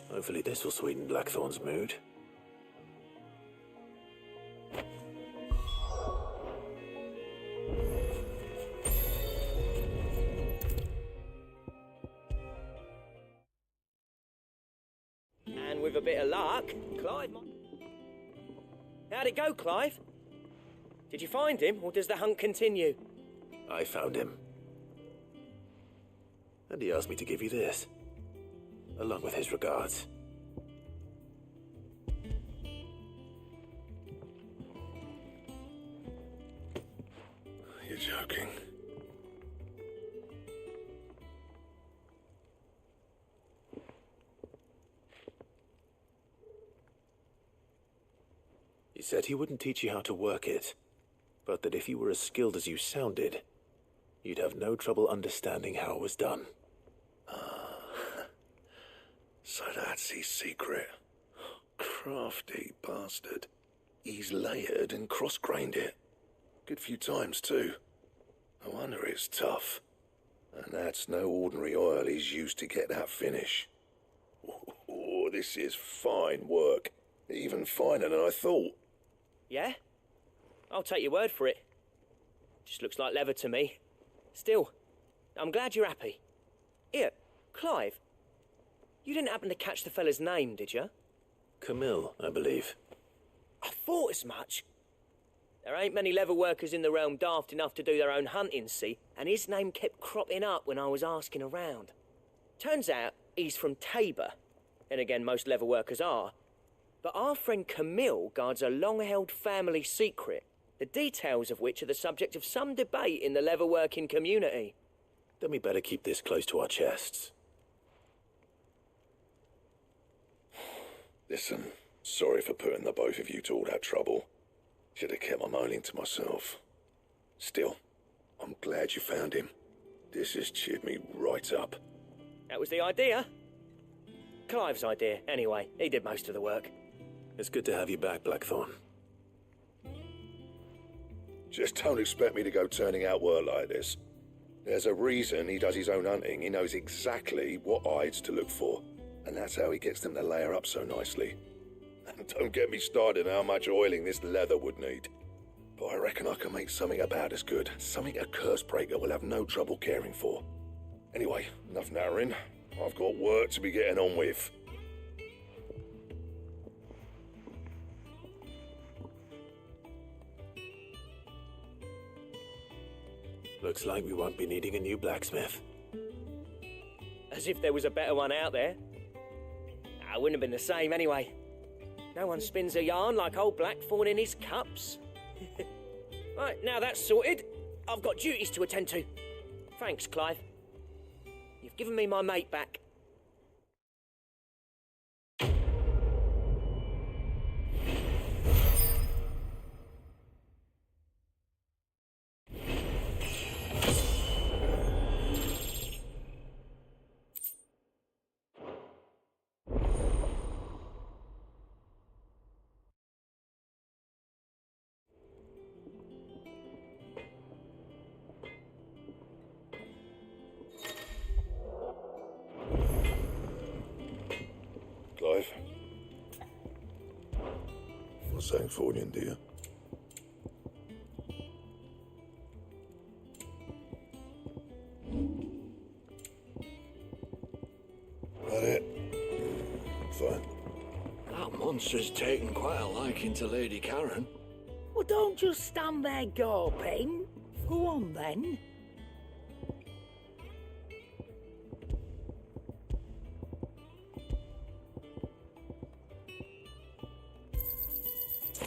Hopefully this will sweeten Blackthorn's mood. And with a bit of luck, Clive might... How'd it go, Clive? Did you find him, or does the hunt continue? I found him. And he asked me to give you this, along with his regards. You're joking. He said he wouldn't teach you how to work it, but that if you were as skilled as you sounded, you'd have no trouble understanding how it was done. So that's his secret. Crafty bastard. He's layered and cross-grained it. Good few times, too. No wonder it's tough. And that's no ordinary oil he's used to get that finish. Oh, this is fine work. Even finer than I thought. Yeah? I'll take your word for it. Just looks like leather to me. Still, I'm glad you're happy. Here, Clive, you didn't happen to catch the fella's name, did you? Camille, I believe. I thought as much. There ain't many leather workers in the realm daft enough to do their own hunting, see, and his name kept cropping up when I was asking around. Turns out he's from Tabor, and again most leather workers are. But our friend Camille guards a long-held family secret, the details of which are the subject of some debate in the leather-working community. Then we better keep this close to our chests. Listen, sorry for putting the both of you to all that trouble. Should have kept my moaning to myself. Still, I'm glad you found him. This has cheered me right up. That was the idea. Clive's idea, anyway. He did most of the work. It's good to have you back, Blackthorn. Just don't expect me to go turning out work like this. There's a reason he does his own hunting. He knows exactly what hides to look for. And that's how he gets them to layer up so nicely. And don't get me started on how much oiling this leather would need. But I reckon I can make something about as good. Something a Cursebreaker will have no trouble caring for. Anyway, enough narrowing. I've got work to be getting on with. Looks like we won't be needing a new blacksmith. As if there was a better one out there. I wouldn't have been the same anyway. No one spins a yarn like old Blackthorn in his cups. Right, now that's sorted, I've got duties to attend to. Thanks, Clive. You've given me my mate back. Clive? What's saying for you, dear? That it? Fine. That monster's taken quite a liking to Lady Karen. Well, don't just stand there gawping. Go on then.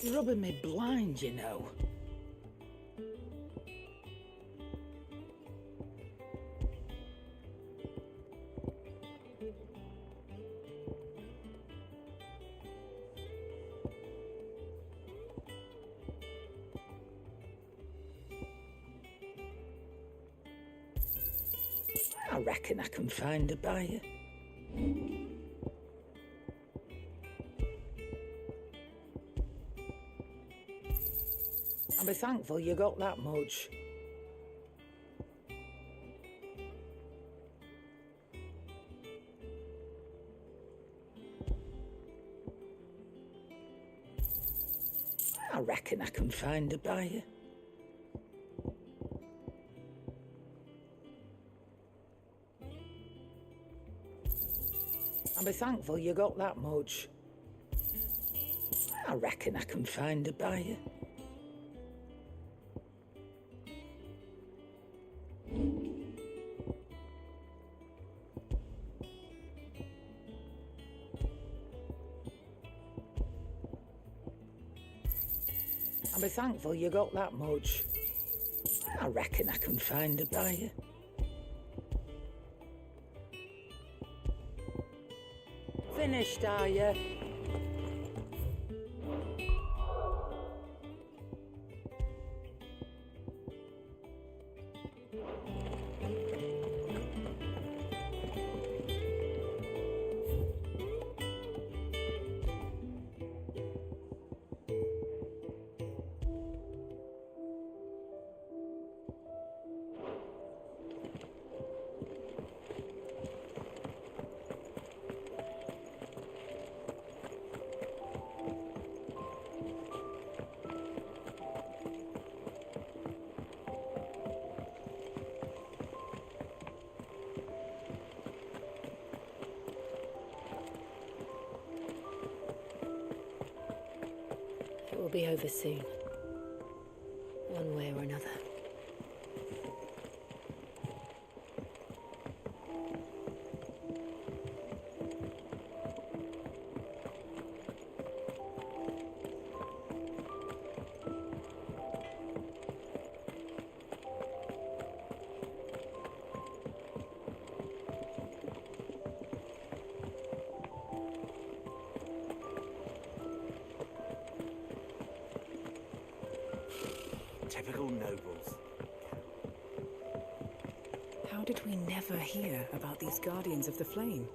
You're rubbing me blind, you know. I reckon I can find a buyer. I'll be thankful you got that much. I reckon I can find a buyer. I'll be thankful you got that much. I reckon I can find a buyer. I'll be thankful you got that much. I reckon I can find a buyer. Finished, are you? It will be over soon. One way or another. Typical nobles. How did we never hear about these Guardians of the Flame?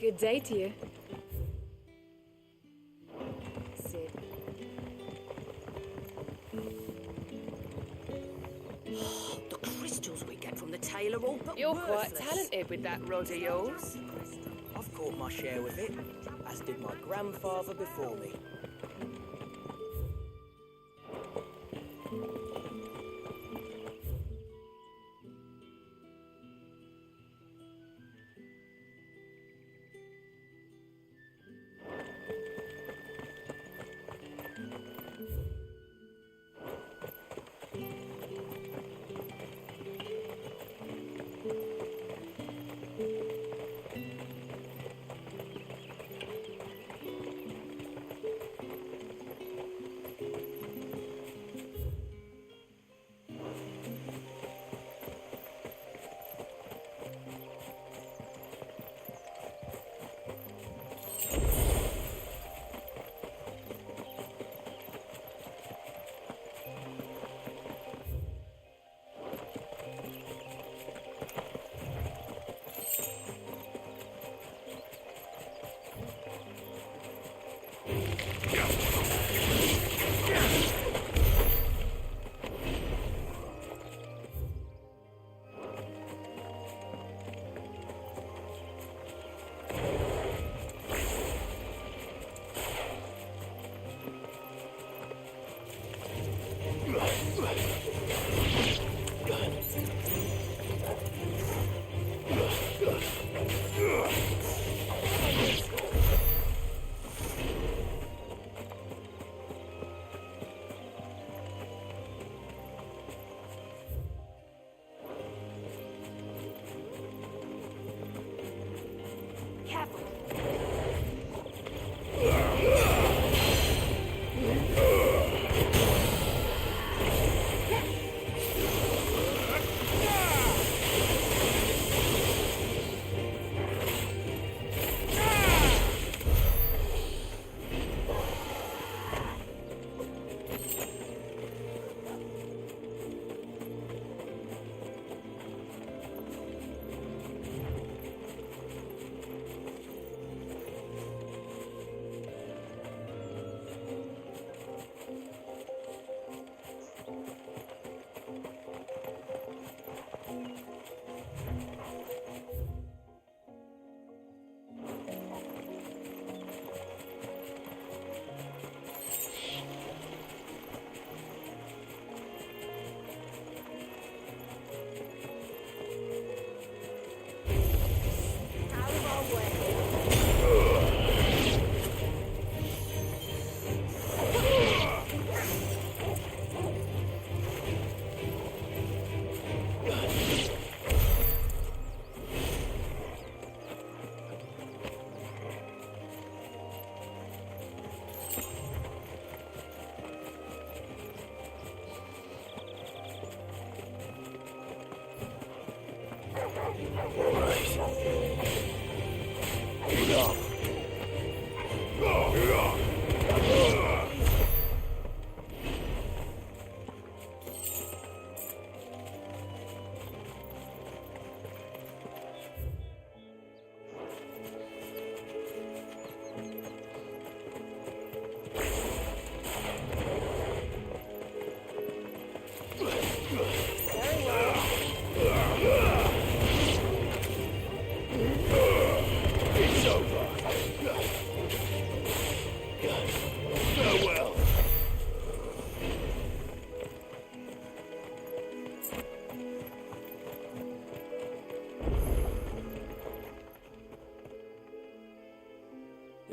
Good day to you. Sid. The crystals we get from the tailor all but You're quite worthless. talented with that rod of yours. I've caught my share with it, as did my grandfather before me.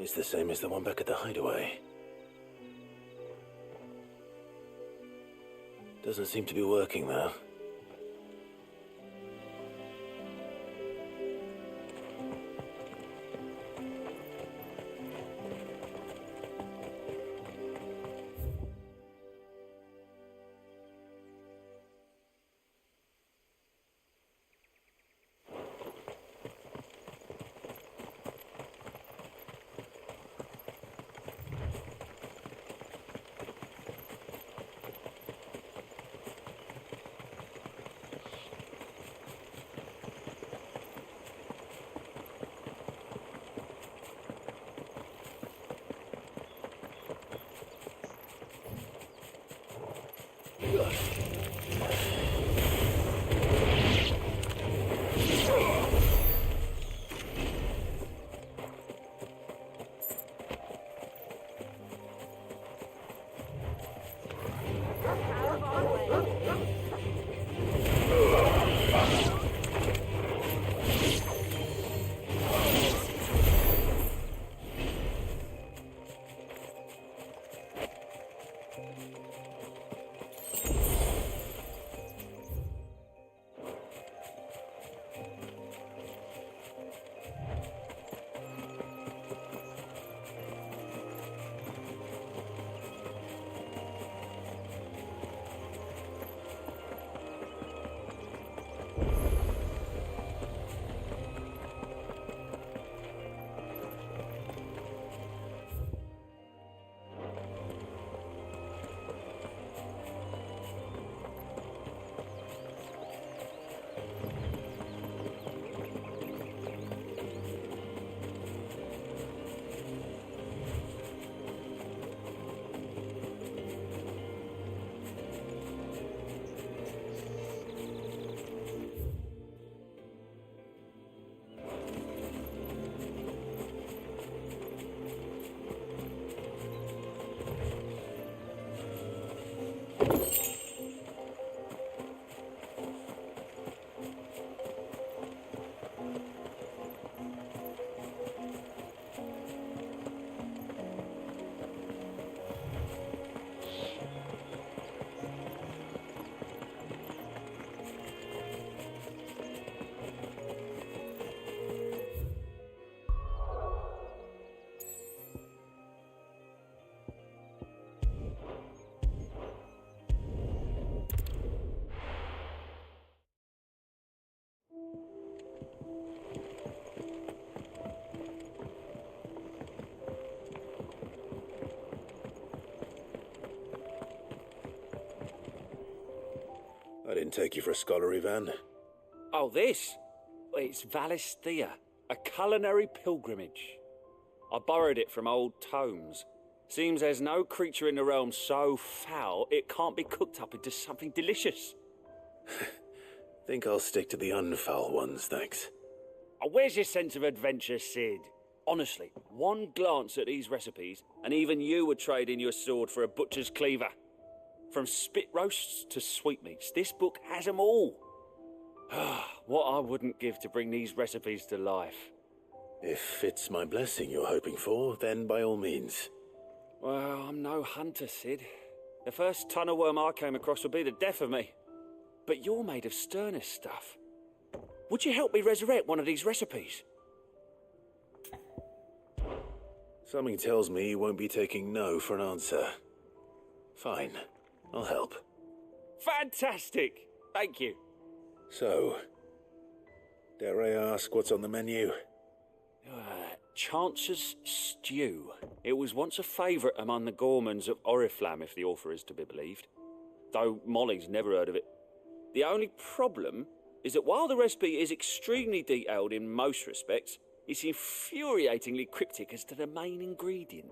It's the same as the one back at the hideaway. Doesn't seem to be working, though. I didn't take you for a scholar, Ivan. Oh, this? It's Valisthea, a culinary pilgrimage. I borrowed it from old tomes. Seems there's no creature in the realm so foul it can't be cooked up into something delicious. Think I'll stick to the unfoul ones, thanks. Oh, where's your sense of adventure, Sid? Honestly, one glance at these recipes, and even you would trade in your sword for a butcher's cleaver. From spit roasts to sweetmeats, this book has them all. What I wouldn't give to bring these recipes to life. If it's my blessing you're hoping for, then by all means. Well, I'm no hunter, Sid. The first tunnel worm I came across would be the death of me. But you're made of sterner stuff. Would you help me resurrect one of these recipes? Something tells me you won't be taking no for an answer. Fine, I'll help. Fantastic! Thank you. So, dare I ask what's on the menu? Chance's Stew. It was once a favourite among the gourmands of Oriflamme, if the author is to be believed. Though Molly's never heard of it. The only problem is that while the recipe is extremely detailed in most respects, it's infuriatingly cryptic as to the main ingredient.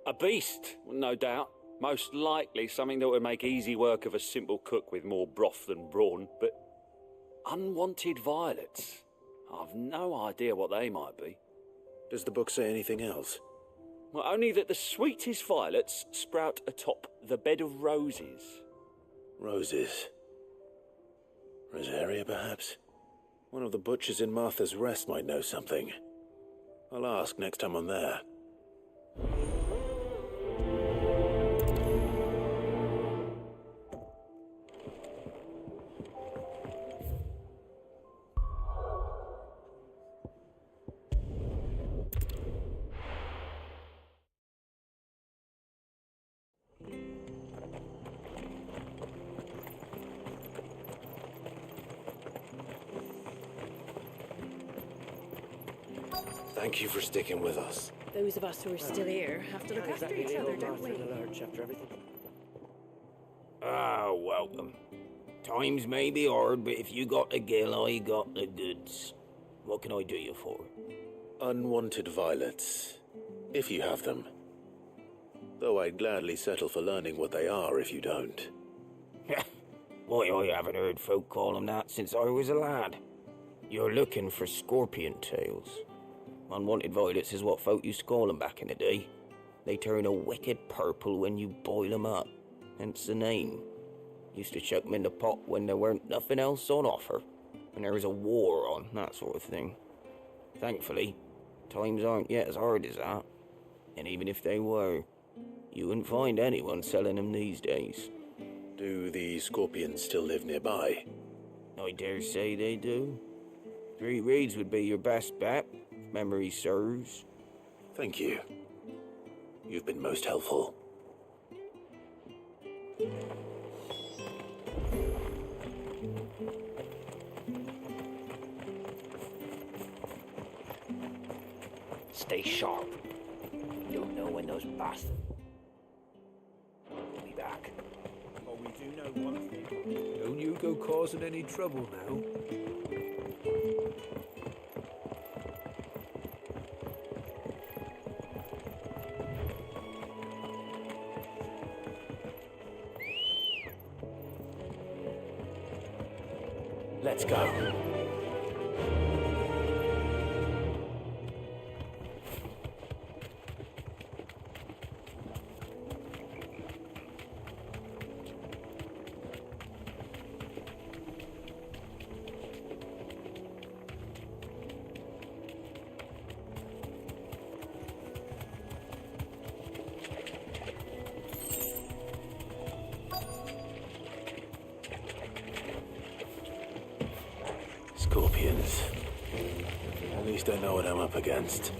A beast, no doubt. Most likely something that would make easy work of a simple cook with more broth than brawn, but unwanted violets. I've no idea what they might be. Does the book say anything else? Well, only that the sweetest violets sprout atop the bed of roses. Roses. Rosaria, perhaps? One of the butchers in Martha's Rest might know something. I'll ask next time I'm there. Thank you for sticking with us. Those of us who are still here have to look after each other, don't we? Ah, welcome. Times may be hard, but if you got the gill, I got the goods. What can I do you for? Unwanted violets, if you have them. Though I'd gladly settle for learning what they are if you don't. Why, I haven't heard folk call them that since I was a lad. You're looking for scorpion tails. Unwanted violets is what folk used to call them back in the day. They turn a wicked purple when you boil them up, hence the name. Used to chuck them in the pot when there weren't nothing else on offer, when there was a war on, that sort of thing. Thankfully, times aren't yet as hard as that, and even if they were, you wouldn't find anyone selling them these days. Do the scorpions still live nearby? I dare say they do. 3 Reeds would be your best bet, if memory serves. Thank you. You've been most helpful. Stay sharp. You don't know when those bastards will be back. Well, we do know one thing. Don't you go causing any trouble now. Let's go. Scorpions. At least I know what I'm up against.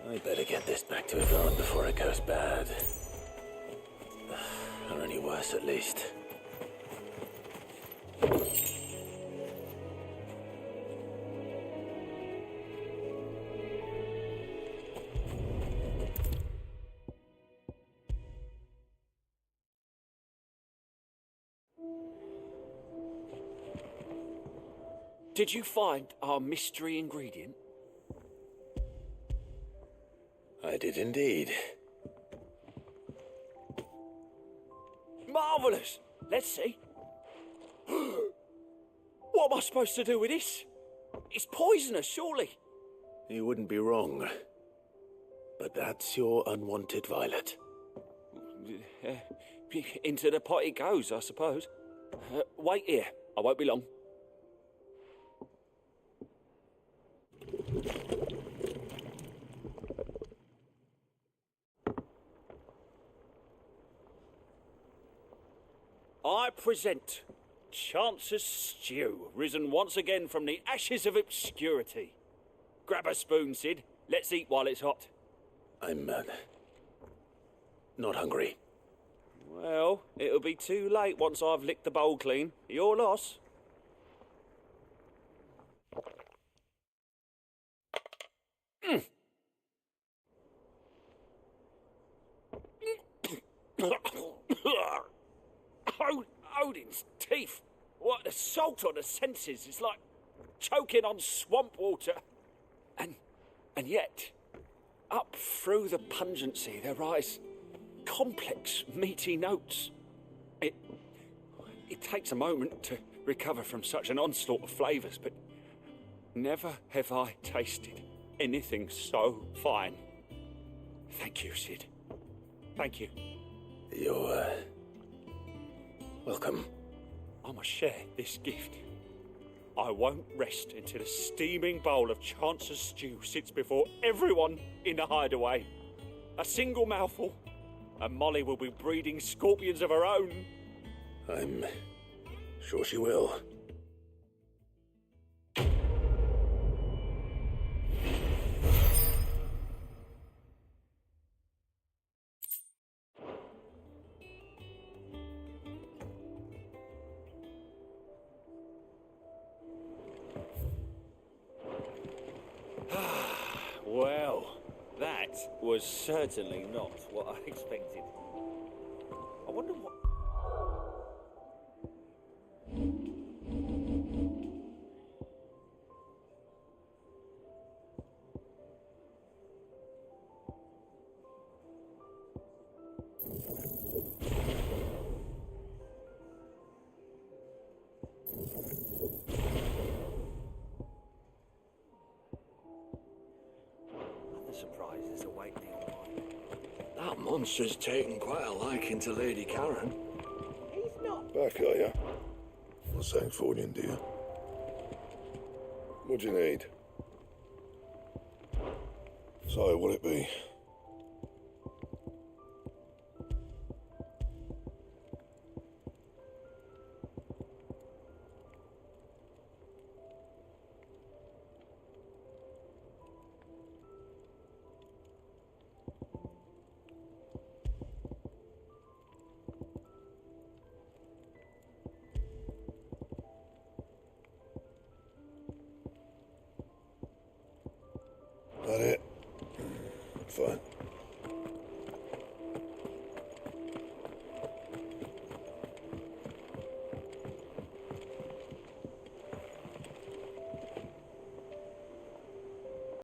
I better get this back to Yvonne before it goes bad. Or any worse, at least. Did you find our mystery ingredient? I did indeed. Marvellous! Let's see. What am I supposed to do with this? It's poisonous, surely. You wouldn't be wrong. But that's your unwanted violet. Into the pot it goes, I suppose. Wait here. I won't be long. I present Chance's Stew, risen once again from the ashes of obscurity. Grab a spoon, Sid. Let's eat while it's hot. I'm, not hungry. Well, it'll be too late once I've licked the bowl clean. Your loss. Odin's teeth. What the salt on the senses is like choking on swamp water. And yet, up through the pungency there rise complex, meaty notes. It takes a moment to recover from such an onslaught of flavours, but never have I tasted anything so fine. Thank you, Sid. Thank you. You're, welcome. I must share this gift. I won't rest until a steaming bowl of Chance's stew sits before everyone in the hideaway. A single mouthful, And Molly will be breeding scorpions of her own. I'm sure she will. Well, that was certainly not what I expected. I wonder what... surprises await the Almighty. That monster's taken quite a liking to Lady Karen. He's not. Back, are you? Well, thanks for you, dear. What do you need? So, what'll it be? That it? Fine.